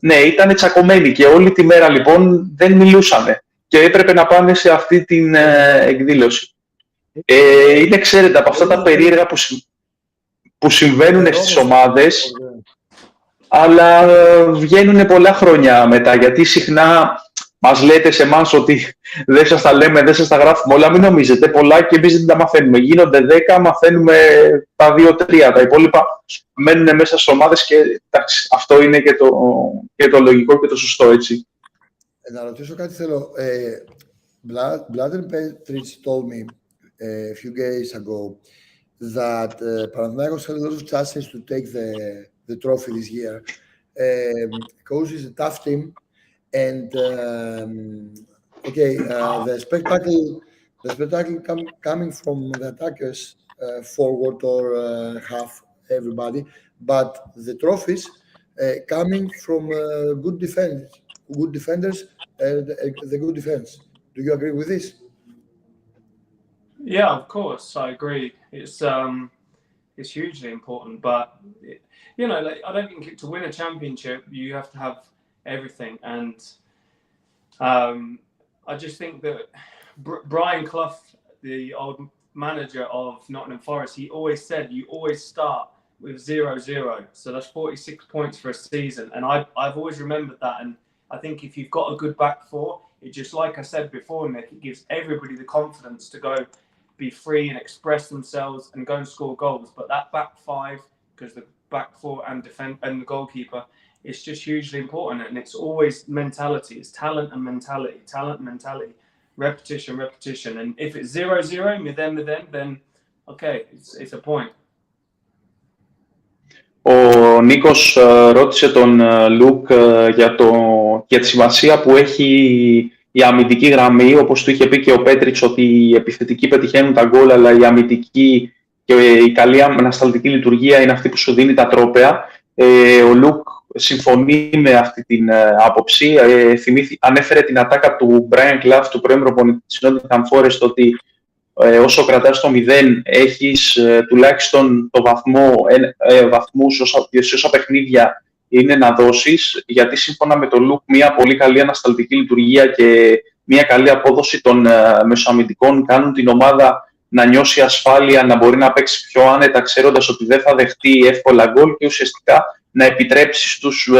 ναι, ήταν τσακωμένοι και όλη τη μέρα λοιπόν δεν μιλούσανε και έπρεπε να πάνε σε αυτή την εκδήλωση. Είναι, ξέρετε, από αυτά τα περίεργα που συμβαίνουν στις ομάδες, αλλά βγαίνουν πολλά χρόνια μετά, γιατί συχνά μας λέτε σε εμάς ότι δεν σας τα λέμε, δεν σας τα γράφουμε όλα, μην νομίζετε, πολλά και εμείς δεν τα μαθαίνουμε. Γίνονται 10, μαθαίνουμε τα 2-3, τα υπόλοιπα μένουν μέσα στις ομάδες και εντάξει, αυτό είναι και το λογικό και το σωστό, έτσι. Να ρωτήσω κάτι θέλω. Bladen Petric told me a few days ago that Panathinaikos had a lot of chances to take the trophy this year because it's a tough team and the spectacle coming from the attackers forward or half everybody, but the trophies coming from good defenders and the good defense. Do you agree with this? Yeah, of course, I agree. It's hugely important, but you know, like, I don't think to win a championship you have to have everything, and I just think that Brian Clough, the old manager of Nottingham Forest, he always said you always start with 0-0, so that's 46 points for a season, and I've always remembered that, and I think if you've got a good back four, it just, like I said before, Nick, it gives everybody the confidence to go be free and express themselves and go and score goals. But that back five, because the back four and defend and the goalkeeper, it's just hugely important. And it's always mentality. It's talent and mentality, repetition. And if it's 0-0, then okay, it's a point. Ο Νίκος ρώτησε τον Λουκ για τη σημασία που έχει η αμυντική γραμμή, όπως του είχε πει και ο Πέτριτς ότι οι επιθετικοί πετυχαίνουν τα γκολ, αλλά η αμυντική και η καλή ανασταλτική λειτουργία είναι αυτή που σου δίνει τα τρόπαια. Ο Λουκ συμφωνεί με αυτή την άποψη. Ανέφερε την ατάκα του Brian Clough, του πρώην προπονητή της Nottingham Forest, ότι όσο κρατάς το 0, έχεις τουλάχιστον το βαθμούς σε όσα παιχνίδια είναι να δώσεις, γιατί σύμφωνα με τον Λουκ μια πολύ καλή ανασταλτική λειτουργία και μια καλή απόδοση των μεσοαμυντικών κάνουν την ομάδα να νιώσει ασφάλεια, να μπορεί να παίξει πιο άνετα, ξέροντας ότι δεν θα δεχτεί εύκολα γκολ και ουσιαστικά να επιτρέψει στους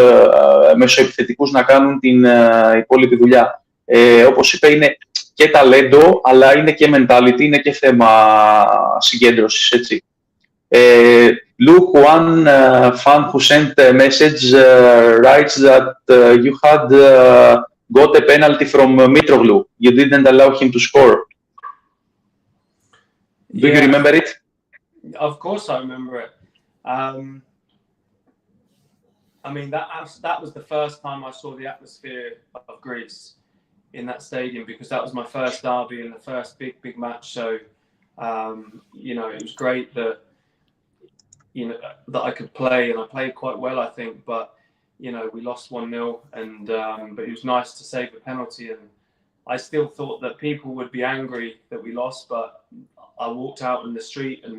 μεσοεπιθετικούς να κάνουν την υπόλοιπη δουλειά. Όπως είπε, είναι και ταλέντο, αλλά είναι και mentality, είναι και θέμα συγκέντρωσης, έτσι. Luke, one fan who sent a message writes that you had got a penalty from Mitroglou. You didn't allow him to score. Do you remember it? Of course I remember it. I mean, that was the first time I saw the atmosphere of Greece in that stadium, because that was my first derby and the first big match. So, you know, it was great that I could play, and I played quite well, I think. But you know, we lost 1-0, and but it was nice to save the penalty. And I still thought that people would be angry that we lost, but I walked out in the street and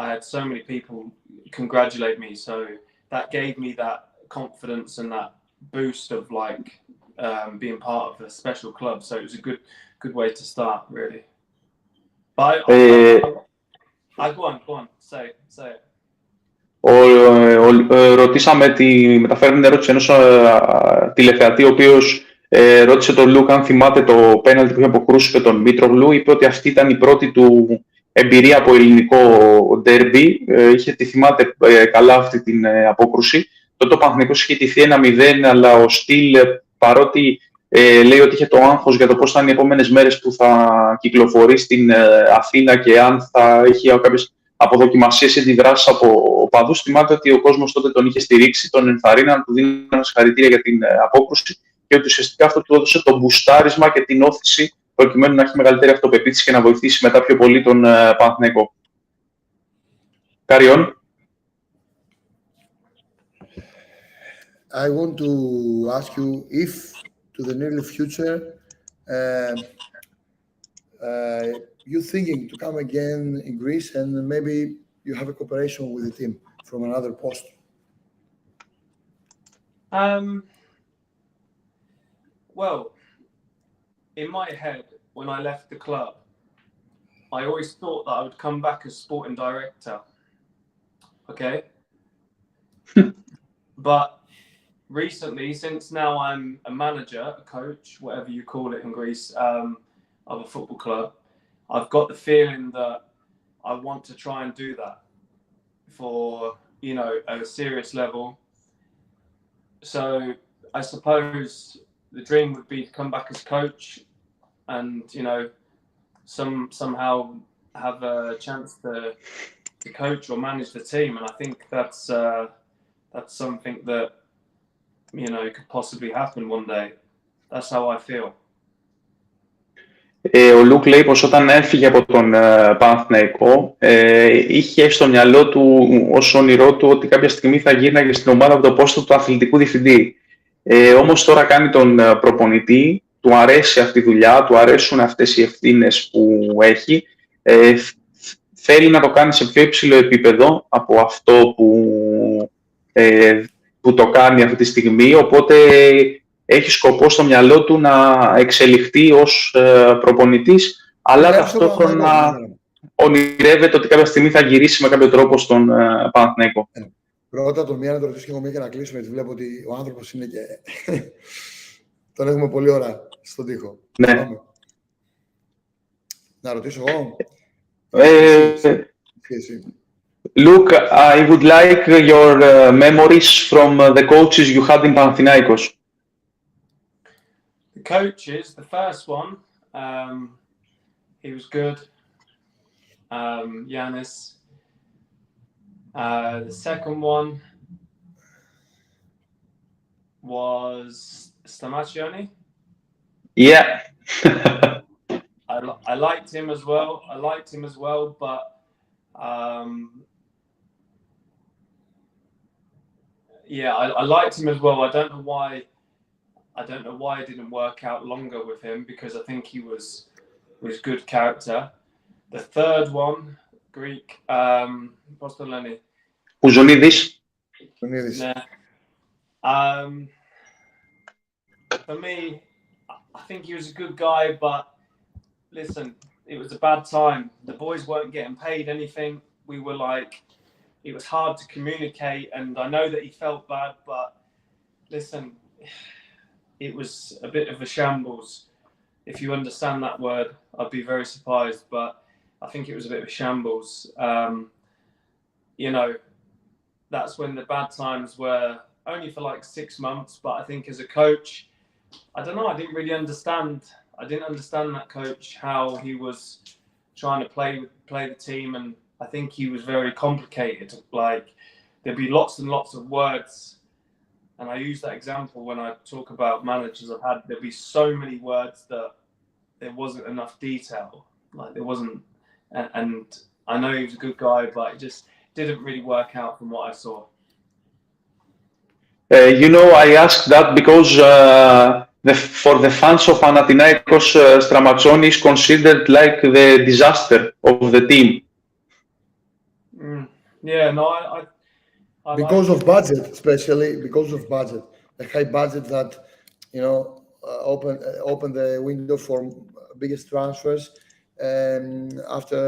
I had so many people congratulate me. So that gave me that confidence and that boost of like being part of a special club. So it was a good way to start, really. But go on, say it. Ρωτήσαμε μεταφέρουμε την ερώτηση ενός τηλεθεατή, ο οποίος ρώτησε τον Λουκ αν θυμάται το πέναλτι που είχε αποκρούσει και τον Μήτρογλου. Είπε ότι αυτή ήταν η πρώτη του εμπειρία από ελληνικό ντέρμπι. Τη θυμάται καλά αυτή την απόκρουση. τότε ο Παναθηναϊκός είχε τηθεί 1-0, αλλά ο Στιλ, παρότι λέει ότι είχε το άγχος για το πώς θα είναι οι επόμενες μέρες που θα κυκλοφορεί στην Αθήνα και αν θα έχει κάποιες αποδοκιμασίες ή αντιδράσεις από οπαδούς, θυμάται ότι ο κόσμος τότε τον είχε στηρίξει, τον ενθαρρύναν, του δίναν συγχαρητήρια για την απόκρουση και ότι ουσιαστικά αυτό του έδωσε το μπουστάρισμα και την όθηση προκειμένου να έχει μεγαλύτερη αυτοπεποίθηση και να βοηθήσει μετά πιο πολύ τον Παναθηναϊκό. Carry on. I want to ask you if, to the near future, you're thinking to come again in Greece and maybe you have a cooperation with the team from another post. Well, in my head, when I left the club, I always thought that I would come back as sporting director. Okay? But recently, since now I'm a manager, a coach, whatever you call it in Greece, of a football club, I've got the feeling that I want to try and do that for, you know, at a serious level. So I suppose the dream would be to come back as coach and, you know, somehow have a chance to coach or manage the team. And I think that's something that, you know, could possibly happen one day. That's how I feel. Ο Λουκ λέει πως όταν έφυγε από τον Παναθηναϊκό είχε στο μυαλό του ως όνειρό του ότι κάποια στιγμή θα γύρναγε στην ομάδα από το πόστο του αθλητικού διευθυντή. Όμως τώρα κάνει τον προπονητή, του αρέσει αυτή η δουλειά, του αρέσουν αυτές οι ευθύνες που έχει. Θέλει να το κάνει σε πιο υψηλό επίπεδο από αυτό που το κάνει αυτή τη στιγμή, οπότε έχει σκοπό στο μυαλό του να εξελιχθεί ως προπονητής, αλλά ταυτόχρονα ονειρεύεται ότι κάποια στιγμή θα γυρίσει με κάποιο τρόπο στον Παναθηναϊκό. Πρώτα το μία να το ρωτήσω και εγώ μία και να κλείσουμε, γιατί βλέπω ότι ο άνθρωπος είναι και... τον έχουμε πολύ ώρα στον τοίχο. Ναι. Να ρωτήσω εγώ. Luke, I would like your memories from the coaches you had in Panathinaikos. The coaches, the first one, he was good, Giannis. The second one was Stamachioni. Yeah. I liked him as well. But yeah, I liked him as well. I don't know why it didn't work out longer with him, because I think he was good character. The third one, Greek, πώς το λένε? Κουζουνίδης. Yeah. For me, I think he was a good guy, but listen, it was a bad time. The boys weren't getting paid anything. We were like, it was hard to communicate, and I know that he felt bad, but listen, it was a bit of a shambles. If you understand that word, I'd be very surprised, but I think it was a bit of a shambles. You know, that's when the bad times were only for like 6 months, but I think as a coach, I don't know, I didn't really understand. I didn't understand that coach, how he was trying to play the team, and I think he was very complicated. Like, there'd be lots and lots of words, and I use that example when I talk about managers I've had. There'd be so many words that there wasn't enough detail. Like, there wasn't, and I know he was a good guy, but it just didn't really work out from what I saw. You know, I asked that because for the fans of Panathinaikos, Stramazzoni is considered like the disaster of the team. Yeah, no, I because of budget, especially because of budget, a high budget that, you know, open the window for biggest transfers, after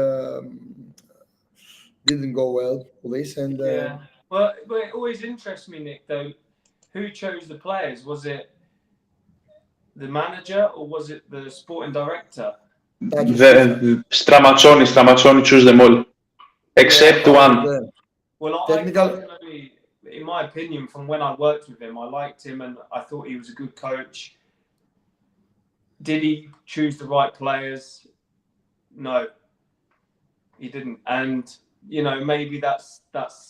didn't go well for this, and yeah. Well, it always interests me, Nick, though. Who chose the players? Was it the manager or was it the sporting director? Stramazzoni chose them all, except one. Well, technical. in my opinion, from when I worked with him, I liked him and I thought he was a good coach. Did he choose the right players? No, he didn't. And, you know, maybe that's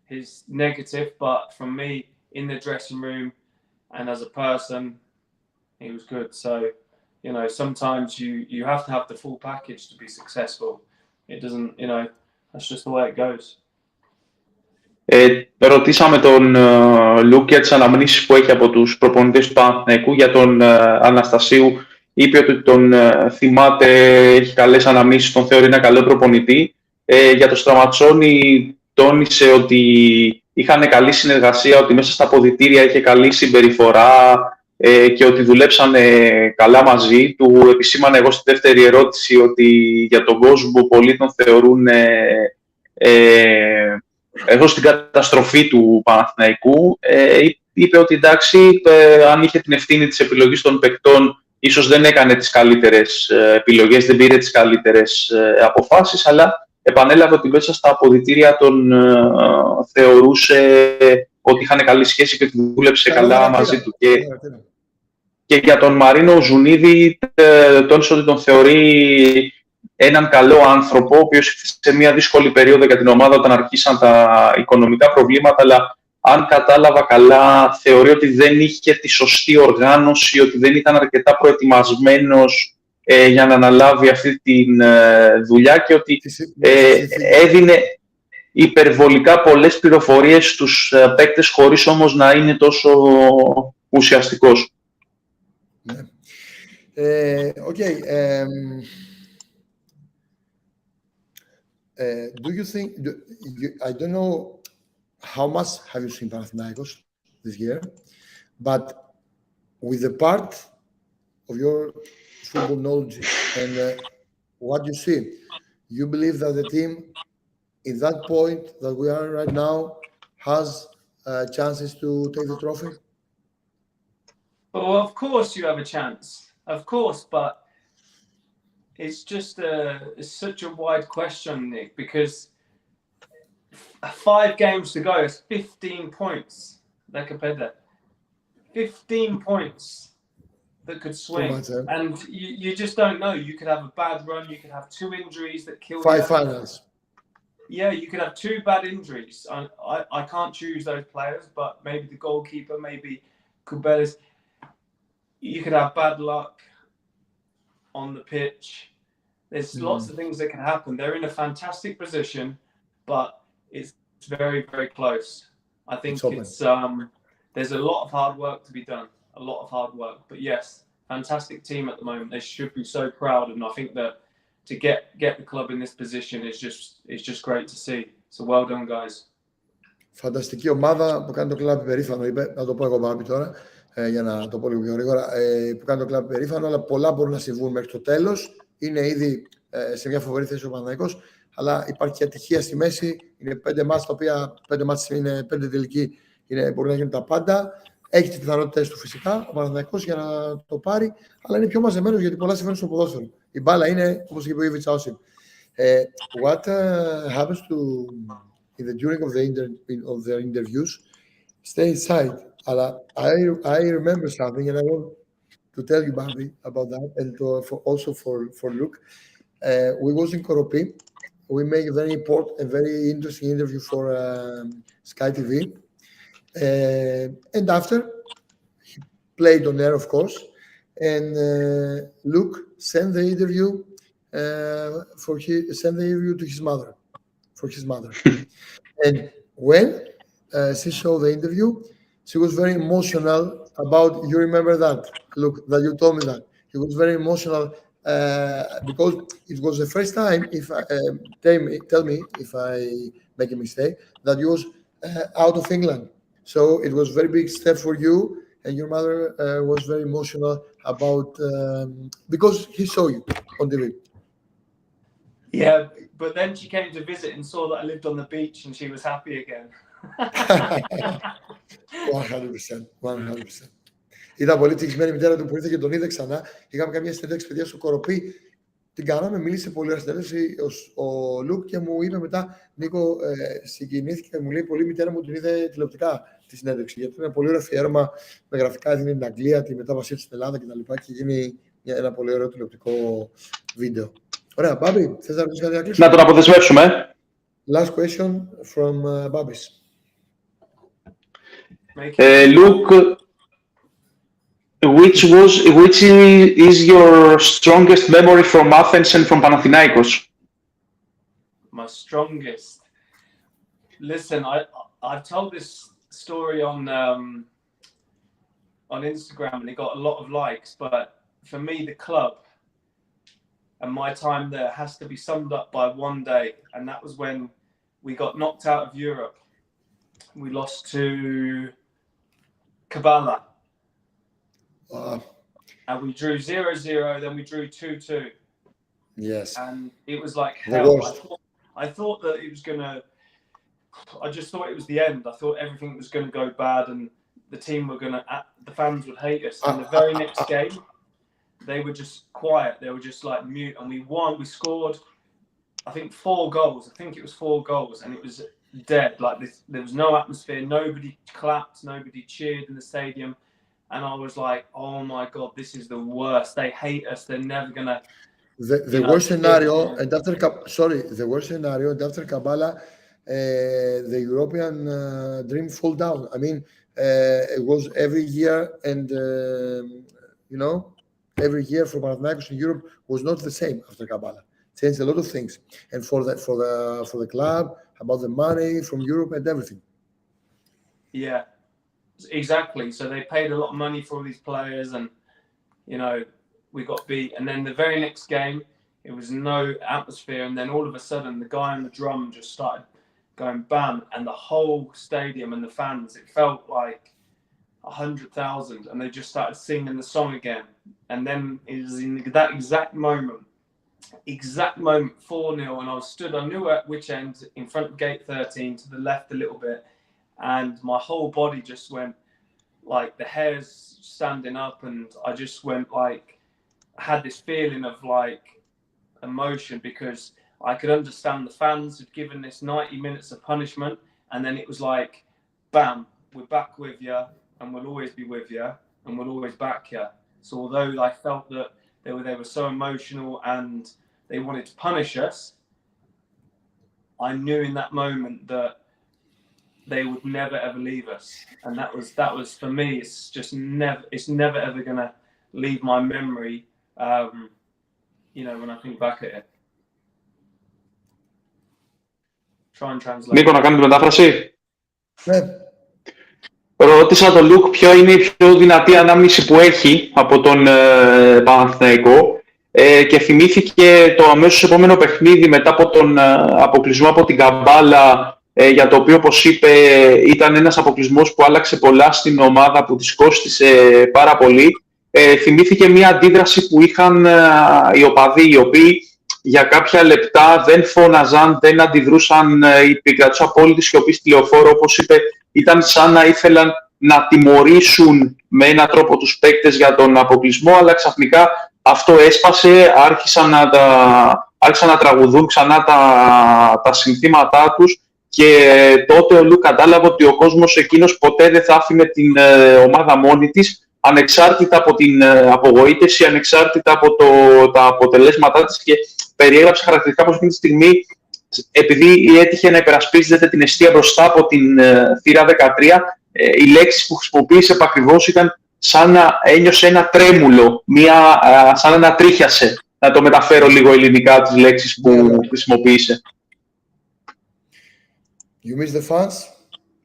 his negative, but from me, in the dressing room and as a person, he was good. So, you know, sometimes you have to have the full package to be successful. It doesn't, you know, that's just the way it goes. Ρωτήσαμε τον Λουκ για τις αναμνήσεις που έχει από τους προπονητές του Παναθηναϊκού. Για τον Αναστασίου είπε ότι τον θυμάται, έχει καλές αναμνήσεις, τον θεωρεί ένα καλό προπονητή. Για τον Στραματσόνη τόνισε ότι είχαν καλή συνεργασία, ότι μέσα στα αποδυτήρια είχε καλή συμπεριφορά και ότι δουλέψανε καλά μαζί. Του επισήμανα εγώ στη δεύτερη ερώτηση ότι για τον κόσμο που πολλοί τον θεωρούν εδώ στην καταστροφή του Παναθηναϊκού, είπε ότι εντάξει, αν είχε την ευθύνη της επιλογής των παικτών, ίσως δεν έκανε τις καλύτερες επιλογές, δεν πήρε τις καλύτερες αποφάσεις, αλλά επανέλαβε ότι μέσα στα αποδυτήρια τον θεωρούσε ότι είχαν καλή σχέση και ότι δούλεψε καλά μαζί του. Και για τον Μαρίνο Ζουνίδη τόνισε ότι τον θεωρεί έναν καλό άνθρωπο, ο οποίος σε μια δύσκολη περίοδο για την ομάδα όταν αρχίσαν τα οικονομικά προβλήματα, αλλά αν κατάλαβα καλά, θεωρεί ότι δεν είχε τη σωστή οργάνωση, ότι δεν ήταν αρκετά προετοιμασμένος για να αναλάβει αυτή τη δουλειά και ότι έδινε υπερβολικά πολλές πληροφορίες στους παίκτες χωρίς όμως να είναι τόσο ουσιαστικός. Okay. Do you think? I don't know how much have you seen Panathinaikos this year, but with the part of your football knowledge and what you see, you believe that the team, in that point that we are right now, has chances to take the trophy? Well, of course you have a chance, of course, but it's just it's such a wide question, Nick, because 5 games to go, it's 15 points. 15 points that could swing. Much, and you just don't know. You could have a bad run, you could have 2 injuries that kill 5 finals. Yeah, you could have 2 bad injuries. I can't choose those players, but maybe the goalkeeper, maybe Kubelis. You could have bad luck on the pitch. There's lots of things that can happen. They're in a fantastic position, but it's very, very close. I think there's a lot of hard work to be done. A lot of hard work. But yes, fantastic team at the moment. They should be so proud, and I think that to get the club in this position is just great to see. So well done, guys. Φανταστική ομάδα που κάνει το κλαμπ περήφανο, είπε, να το πω εγώ πάνω τώρα, για να το πω λίγο πιο γρήγορα, που κάνει το κλαμπ περήφανο, αλλά πολλά μπορούν να συμβούν μέχρι το τέλος. Είναι ήδη σε μια φοβερή θέση ο Παναθηναϊκός, αλλά υπάρχει και ατυχία στη μέση. Είναι 5 μάτς, τα οποία 5 μάτς είναι 5 τελικοί, μπορεί να γίνουν τα πάντα. Έχει τις πιθανότητες του φυσικά ο Παναθηναϊκός για να το πάρει, αλλά είναι πιο μαζεμένος γιατί πολλά συμβαίνουν στο ποδόσφαιρο. Η μπάλα είναι, όπως είπε ο Ιβιτς Άουσιν. What happens during of their interviews? Stay inside. I remember something, and I want to tell you, Bambi, about that, and also for Luke. We was in Koropi. We made a very important and very interesting interview for Sky TV. And after, he played on air, of course, and Luke sent the interview to his mother, and when she saw the interview, she was very emotional about. You remember that, Luke, that you told me that he was very emotional because it was the first time. If tell me if I make a mistake, that he was out of England. So it was a very big step for you, and your mother was very emotional about because he saw you on TV. Yeah, but then she came to visit and saw that I lived on the beach, and she was happy again. 100%. Ήταν πολύ ευτυχισμένη η μητέρα του που ήρθε και τον είδε ξανά. Είχαμε καμία συνέντευξη παιδιά στο Κοροπή την κάναμε, μίλησε πολύ ωραία συνέντευξη ο Λουκ και μου είπε μετά, Νίκο, συγκινήθηκε και μου λέει, πολύ μητέρα μου την είδε τηλεοπτικά τη συνέντευξη, γιατί είναι πολύ ωραίο αφιέρωμα με γραφικά, έδινε την Αγγλία, τη μετάβασή του στην Ελλάδα κτλ. Και γίνει ένα πολύ ωραίο τηλεοπτικό βίντεο. Ωραία, Μπάμπη, θες να ρωτήσεις κάτι να κλείσουμε? Να τον αποδεσμεύσουμε. Last question from Babis. Luke, which is your strongest memory from Athens and from Panathinaikos? My strongest. Listen, I've told this story on Instagram and it got a lot of likes, but for me, the club and my time there has to be summed up by one day, and that was when we got knocked out of Europe. We lost to Kabbalah. And we drew 0-0, then we drew 2-2. Yes. And it was like hell. I thought that it was going to... I just thought it was the end. I thought everything was going to go bad and the team were going to... The fans would hate us. And the very next game, they were just quiet. They were just like mute. And we won. We scored, I think, 4 goals. I think it was 4 goals. And it was dead. Like there was no atmosphere. Nobody clapped. Nobody cheered in the stadium. And I was like, oh my God, this is the worst. They hate us. They're never going to... The worst scenario, and after the worst scenario, and after Kabbalah, the European dream fall down. I mean, it was every year, and every year for Panathinaikos in Europe was not the same after Kabbalah. Changed a lot of things, and for the club, about the money from Europe and everything. Yeah, exactly. So they paid a lot of money for all these players, and we got beat. And then the very next game, it was no atmosphere, and then all of a sudden, the guy on the drum just started going bam, and the whole stadium and the fans, it felt like 100,000, and they just started singing the song again. And then it was in that exact moment, 4-0, and I was stood, I knew at which end, in front of gate 13, to the left a little bit, and my whole body just went, like the hairs standing up, and I just went like, I had this feeling of like emotion, because I could understand the fans had given this 90 minutes of punishment, and then it was like, bam, we're back with you, and we'll always be with you, and we'll always back you. So although I felt that they were so emotional and they wanted to punish us, I knew in that moment that they would never ever leave us, and that was for me. It's never ever gonna leave my memory. When I think back at it. Try and translate. Νίκο, να κάνουμε μετάφραση. Ναι. Ρώτησα τον Λουκ ποιο είναι η πιο δυνατή ανάμνηση που έχει από τον Παναθηναϊκό και θυμήθηκε το αμέσως επόμενο παιχνίδι μετά από τον αποκλεισμό από την Καμπάλα, για το οποίο, όπως είπε, ήταν ένας αποκλεισμός που άλλαξε πολλά στην ομάδα, που της κόστισε πάρα πολύ. Θυμήθηκε μια αντίδραση που είχαν οι οπαδοί, οι οποίοι για κάποια λεπτά δεν φώναζαν, δεν αντιδρούσαν, επικρατούσε απόλυτη σιωπή στη λεωφόρο. Όπως είπε, ήταν σαν να ήθελαν να τιμωρήσουν με έναν τρόπο τους παίκτες για τον αποκλεισμό, αλλά ξαφνικά αυτό έσπασε, άρχισαν να τραγουδούν ξανά τα συνθήματά τους, και τότε ο Λουκ κατάλαβε ότι ο κόσμος εκείνος ποτέ δεν θα άφηνε την ομάδα μόνη της, ανεξάρτητα από την απογοήτευση, ανεξάρτητα από τα αποτελέσματά της, και περιέγραψε χαρακτηριστικά πως εκείνη τη στιγμή, επειδή έτυχε να υπερασπίζεται την εστία μπροστά από την θύρα 13, οι λέξεις που χρησιμοποίησε επακριβώς ήταν σαν να ένιωσε ένα τρέμουλο, σαν να τρίχιασε. Να το μεταφέρω λίγο ελληνικά τις λέξεις που χρησιμοποίησε. You miss the fans,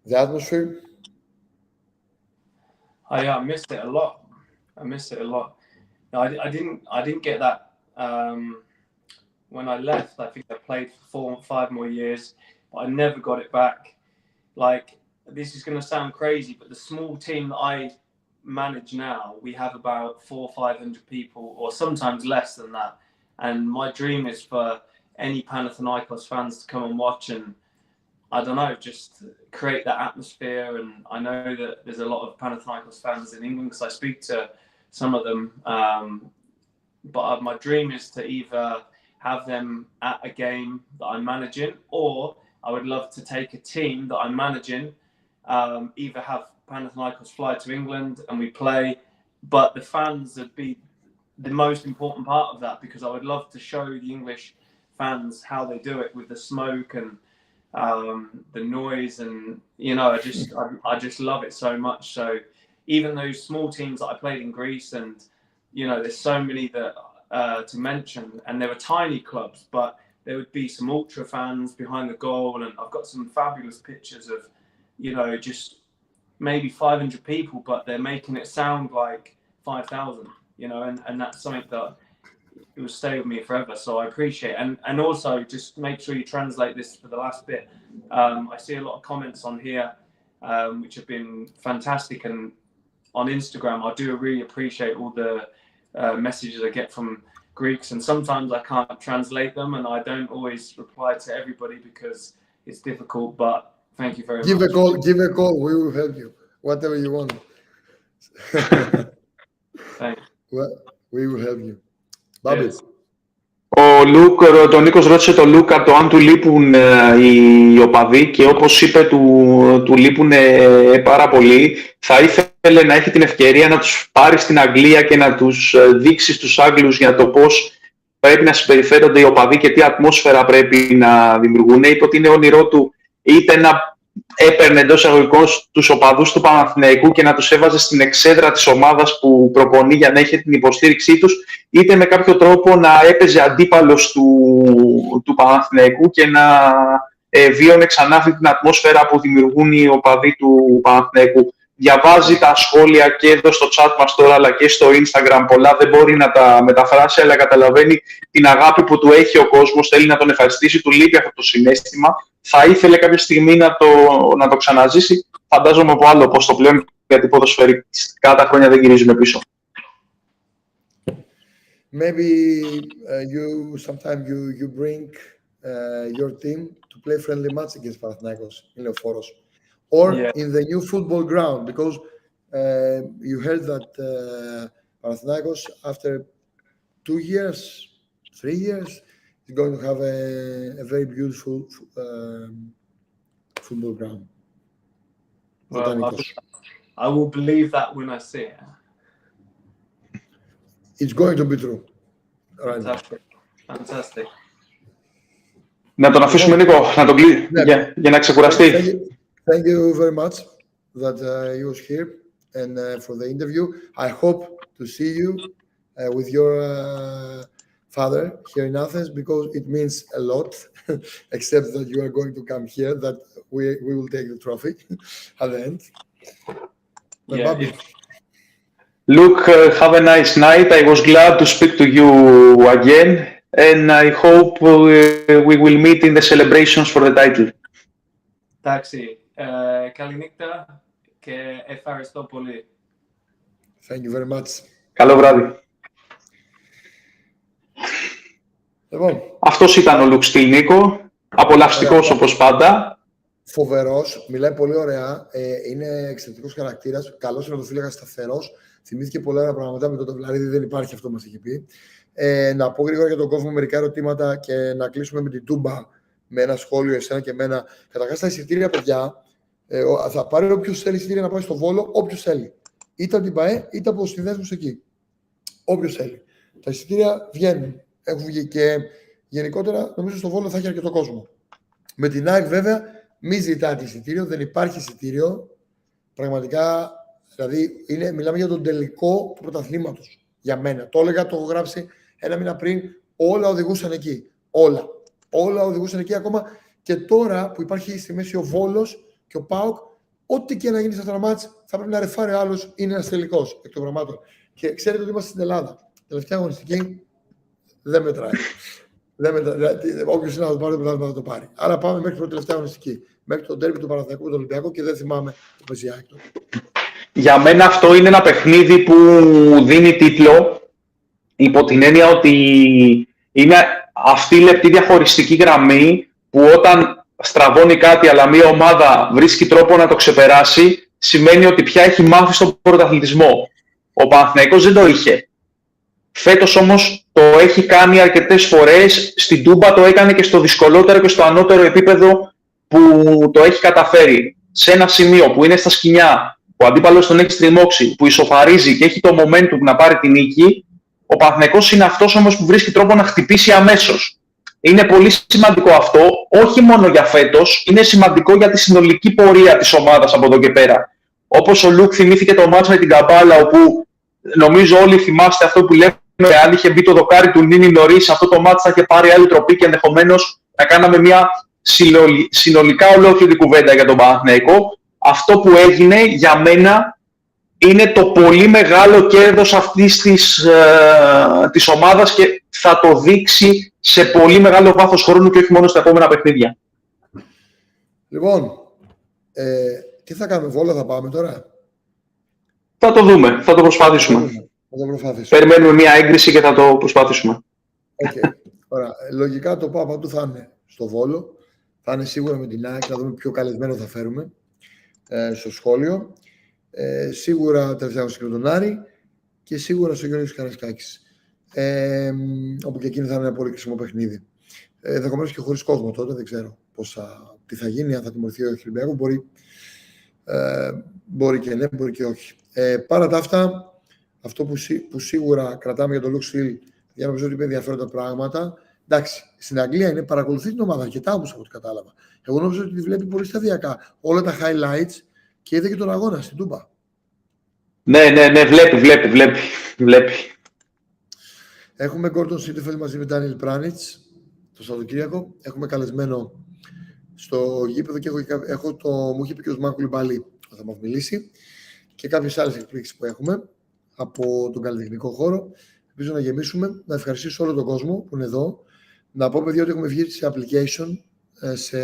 the atmosphere? I missed it a lot. No, I didn't get that when I left. I think I played for 4 or 5 more years, but I never got it back. Like, this is going to sound crazy, but the small team that I manage now, we have about 400 or 500 people, or sometimes less than that. And my dream is for any Panathinaikos fans to come and watch and, I don't know, just create that atmosphere. And I know that there's a lot of Panathinaikos fans in England, because I speak to some of them but my dream is to either have them at a game that I'm managing, or I would love to take a team that I'm managing, either have Panathinaikos fly to England and we play, but the fans would be the most important part of that, because I would love to show the English fans how they do it with the smoke and the noise, and I just love it so much. So even those small teams that I played in Greece, and there's so many that to mention, and they were tiny clubs, but there would be some ultra fans behind the goal, and I've got some fabulous pictures of just maybe 500 people, but they're making it sound like 5,000, and that's something that it will stay with me forever. So I appreciate it. And also just make sure you translate this for the last bit. I see a lot of comments on here which have been fantastic, and on Instagram I do really appreciate all the messages I get from Greeks, and sometimes I can't translate them and I don't always reply to everybody because it's difficult, but thank you very much. Give a call, we will help you, whatever you want. Thanks. Well, we will help you. Bobby. Ο Νίκος ρώτησε τον Λούκα το αν του λείπουν οι οπαδοί, και όπως είπε του λείπουν πάρα πολύ. Θα ήθελε να έχει την ευκαιρία να τους πάρει στην Αγγλία και να τους δείξει στους Άγγλους για το πώς πρέπει να συμπεριφέρονται οι οπαδοί και τι ατμόσφαιρα πρέπει να δημιουργούν. Είπε ότι είναι όνειρό του είτε να έπαιρνε εντός εισαγωγικών τους οπαδούς του Παναθηναϊκού και να τους έβαζε στην εξέδρα της ομάδας που προπονεί για να έχει την υποστήριξή τους, είτε με κάποιο τρόπο να έπαιζε αντίπαλος του Παναθηναϊκού και να βίωνε ξανά αυτή την ατμόσφαιρα που δημιουργούν οι οπαδοί του Παναθηναϊκού. Διαβάζει τα σχόλια και εδώ στο chat μας τώρα, αλλά και στο Instagram. Πολλά δεν μπορεί να τα μεταφράσει, αλλά καταλαβαίνει την αγάπη που του έχει ο κόσμος. Θέλει να τον ευχαριστήσει, του λείπει αυτό το συναίσθημα. Θα ήθελε κάποια στιγμή να το ξαναζήσει. Φαντάζομαι από άλλο πώς το πλέον, γιατί ποδοσφαιρικά τα χρόνια δεν γυρίζουν πίσω. Maybe sometimes you bring your team to play friendly match against Panathinaikos in Leoforos, or in the new football ground, because you heard that Panathinaikos after 2 years, 3 years, is going to have a very beautiful football ground. Well, I will believe that when I see it. It's going to be true. Fantastic. Fantastic. Να τον αφήσουμε Νίκο, να τον κλείσει για να ξεκουραστεί. Thank you very much that you was here and for the interview. I hope to see you with your father here in Athens, because it means a lot, except that you are going to come here, that we will take the trophy at the end. Luke, have a nice night. I was glad to speak to you again, and I hope we will meet in the celebrations for the title. Εντάξει. Καλή νύχτα και ευχαριστώ πολύ. Thank you very much. Καλό βράδυ. Αυτός ήταν ο Λουκ Στιλ, Νίκο. Απολαυστικός όπως πάντα. Φοβερός, μιλάει πολύ ωραία. Είναι εξαιρετικός χαρακτήρας. Καλός ερωτοφύλακας, σταθερός. Θυμήθηκε πολλά ωραία πράγματα με τον Ταυλαρίδη, δεν υπάρχει αυτό που μας έχει πει. Να πω γρήγορα για τον κόσμο μερικά ερωτήματα και να κλείσουμε με την Τούμπα με ένα σχόλιο, εσένα και εμένα. Καταρχάς, τα εισιτήρια, παιδιά, θα πάρει όποιος θέλει εισιτήρια να πάει στο Βόλο, όποιος θέλει. Είτε από την ΠΑΕ, είτε από συνδέσμους εκεί. Όποιος θέλει. Τα εισιτήρια βγαίνουν. Έχουν βγει και γενικότερα νομίζω στο Βόλο θα έχει αρκετό κόσμο. Με την ΑΕΚ, βέβαια, μη ζητάτε εισιτήριο, δεν υπάρχει εισιτήριο. Πραγματικά, δηλαδή, μιλάμε για τον τελικό του πρωταθλήματος. Για μένα. Το έλεγα, το έχω γράψει 1 μήνα πριν. Όλα οδηγούσαν εκεί. Όλα οδηγούσαν εκεί, ακόμα και τώρα που υπάρχει στη μέση ο Βόλος και ο ΠΑΟΚ, ό,τι και να γίνει στα μάτς θα πρέπει να ρεφάρει ο άλλος, είναι ένας τελικός εκ των πραγμάτων. Και ξέρετε ότι είμαστε στην Ελλάδα. Τελευταία αγωνιστική δεν μετράει. Όποιος είναι να το πάρει, θα το πάρει. Άρα πάμε μέχρι την τελευταία αγωνιστική. Μέχρι το ντέρμπι του Παναθηναϊκού, του Ολυμπιακού, και δεν θυμάμαι το Πεζιάκη. Για μένα αυτό είναι ένα παιχνίδι που δίνει τίτλο, υπό την έννοια ότι είναι αυτή η λεπτή διαχωριστική γραμμή που όταν στραβώνει κάτι αλλά μια ομάδα βρίσκει τρόπο να το ξεπεράσει, σημαίνει ότι πια έχει μάθει στον πρωταθλητισμό. Ο Παναθηναϊκός δεν το είχε. Φέτος όμως το έχει κάνει αρκετές φορές. Στην Τούμπα το έκανε και στο δυσκολότερο και στο ανώτερο επίπεδο που το έχει καταφέρει. Σε ένα σημείο που είναι στα σκοινιά, ο αντίπαλος τον έχει στριμώξει, που ισοφαρίζει και έχει το momentum να πάρει την νίκη, ο Παναθηναϊκός είναι αυτός όμως που βρίσκει τρόπο να χτυπήσει αμέσως. Είναι πολύ σημαντικό αυτό, όχι μόνο για φέτος, είναι σημαντικό για τη συνολική πορεία της ομάδας από εδώ και πέρα. Όπως ο Λουκ θυμήθηκε το μάτς με την Καμπάλα, όπου νομίζω όλοι θυμάστε αυτό που λέμε, αν είχε μπει το δοκάρι του Νίνι νωρίς, αυτό το μάτς θα είχε πάρει άλλη τροπή και ενδεχομένως να κάναμε μια συνολικά ολόκληρη κουβέντα για τον Παναθηναϊκό. Αυτό που έγινε για μένα είναι το πολύ μεγάλο κέρδος αυτής της ομάδας και θα το δείξει σε πολύ μεγάλο βάθος χρόνου και όχι μόνο στα επόμενα παιχνίδια. Λοιπόν, τι θα κάνουμε, Βόλο θα πάμε τώρα? Θα το δούμε, θα το προσπαθήσουμε. Περιμένουμε μια έγκριση και θα το προσπαθήσουμε. Okay. Ωραία. Λογικά το paopantou θα είναι στο Βόλο. Θα είναι σίγουρα με την ΑΕΚ, να δούμε ποιο καλεσμένο θα φέρουμε στο σχόλιο. Σίγουρα τελευταία και με τον Άρη και σίγουρα στο Γιώργος Καρασκάκης. Όπου και εκείνη θα είναι ένα πολύ κρίσιμο παιχνίδι. Ενδεχομένως και χωρίς κόσμο τότε, δεν ξέρω τι θα γίνει, αν θα τιμωρηθεί ο Ολυμπιακός. Μπορεί και ναι, μπορεί και όχι. Παρά τα αυτά, αυτό που σίγουρα κρατάμε για τον Λουκ Στιλ, για να νομίζω ότι είπε ενδιαφέροντα πράγματα. Εντάξει, στην Αγγλία είναι, παρακολουθεί την ομάδα αρκετά όμως από ό,τι κατάλαβα. Εγώ νομίζω ότι τη βλέπει πολύ σταδιακά. Όλα τα highlights και είδε και τον αγώνα στην Τούμπα. Ναι, βλέπει. Έχουμε Gordon Sitterfeld μαζί με Daniel Pranitz το Σαββατοκύριακο. Έχουμε καλεσμένο στο γήπεδο και μου είχε πει και ο Μάρκο Λιμπαλή θα μας μιλήσει και κάποιες άλλες εκπλήξεις που έχουμε από τον καλλιτεχνικό χώρο. Ελπίζω να γεμίσουμε. Να ευχαριστήσω όλο τον κόσμο που είναι εδώ. Να πω, παιδιά, ότι έχουμε βγει σε application σε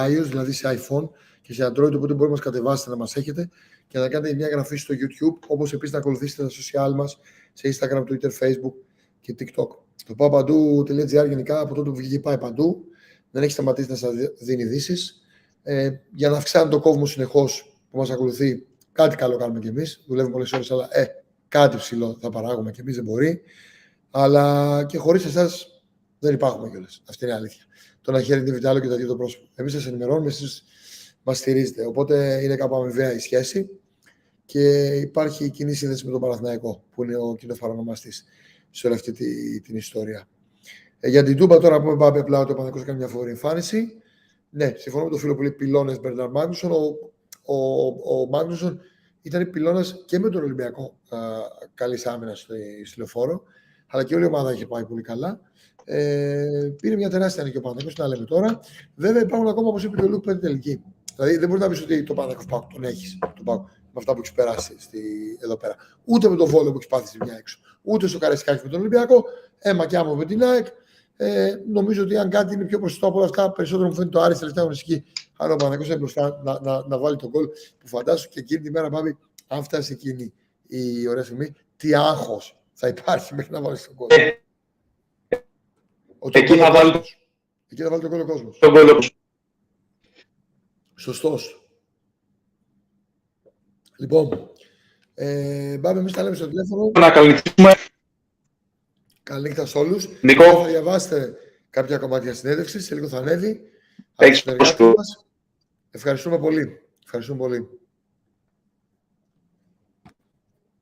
iOS, δηλαδή σε iPhone και σε Android, οπότε μπορείτε να μας κατεβάσετε, να μας έχετε και να κάνετε μια εγγραφή στο YouTube, όπως επίσης να ακολουθήσετε τα social μας σε Instagram, Twitter, Facebook και TikTok. Το paopantou.gr γενικά από τότε που βγήκε πάει παντού. Δεν έχει σταματήσει να σας δίνει ειδήσεις. Για να αυξάνει το κόσμο συνεχώς που μας ακολουθεί, κάτι καλό κάνουμε κι εμείς. Δουλεύουμε πολλές ώρες, αλλά κάτι ψηλό θα παράγουμε κι εμείς, δεν μπορεί. Αλλά και χωρίς εσάς δεν υπάρχουμε κιόλας. Αυτή είναι η αλήθεια. Το να χαίρεται την Βιτάλο και τα δύο το πρόσωπο. Εμείς σας ενημερώνουμε, εσείς μας στηρίζετε. Οπότε είναι κάπου αμοιβαία η σχέση και υπάρχει κοινή σύνδεση με τον Παναθηναϊκό, που είναι ο κοινός παρονομαστής σε όλη αυτή την ιστορία. Για την Τούμπα τώρα πούμε πάμε απλά ότι ο Παναθηναϊκός κάνει μια φοβερή εμφάνιση. Ναι, συμφωνώ με τον φίλο που λέει πυλώνες Μπέρναρ Μάγνουσον. Ο Μάγνουσον ήταν πυλώνας και με τον Ολυμπιακό καλής άμυνας στη Λεωφόρο, αλλά και όλη η ομάδα είχε πάει πολύ καλά. Πήρε μια τεράστια νίκη ο Παναθηναϊκός, να λέμε τώρα. Βέβαια υπάρχουν ακόμα, όπως είπε και ο Λουκ, 5 τελικοί. Δηλαδή δεν μπορεί να πει ότι το Παναθηναϊκό τον έχει με αυτά που έχει περάσει εδώ πέρα. Ούτε με τον Βόλο που έχει πάθει στη μια έξω. Ούτε στο Καραϊσκάκι με τον Ολυμπιακό. Έμα και άμμο με την ΑΕΚ. Νομίζω ότι αν κάτι είναι πιο προσιτό από όλα αυτά, περισσότερο μου φαίνεται το Άρης τελευταία αγωνιστική. Άρα ο Παναθηναϊκός είναι μπροστά να βάλει τον γκολ που φαντάσου και εκείνη τη μέρα πάμε. Αν φτάσει εκείνη η ωραία στιγμή, τι άγχος θα υπάρχει μέχρι να βάλει τον γκολ. Εκεί θα βάλει τον γκολ ο κόσμος. Σωστός. Λοιπόν, πάμε εμείς τα λέμε στο τηλέφωνο. Να καληνυχτήσουμε. Καλή νύχτα σε όλους. Νίκο. Θα διαβάσετε κάποια κομμάτια συνέντευξης, σε λίγο θα ανέβει. Ευχαριστούμε πολύ.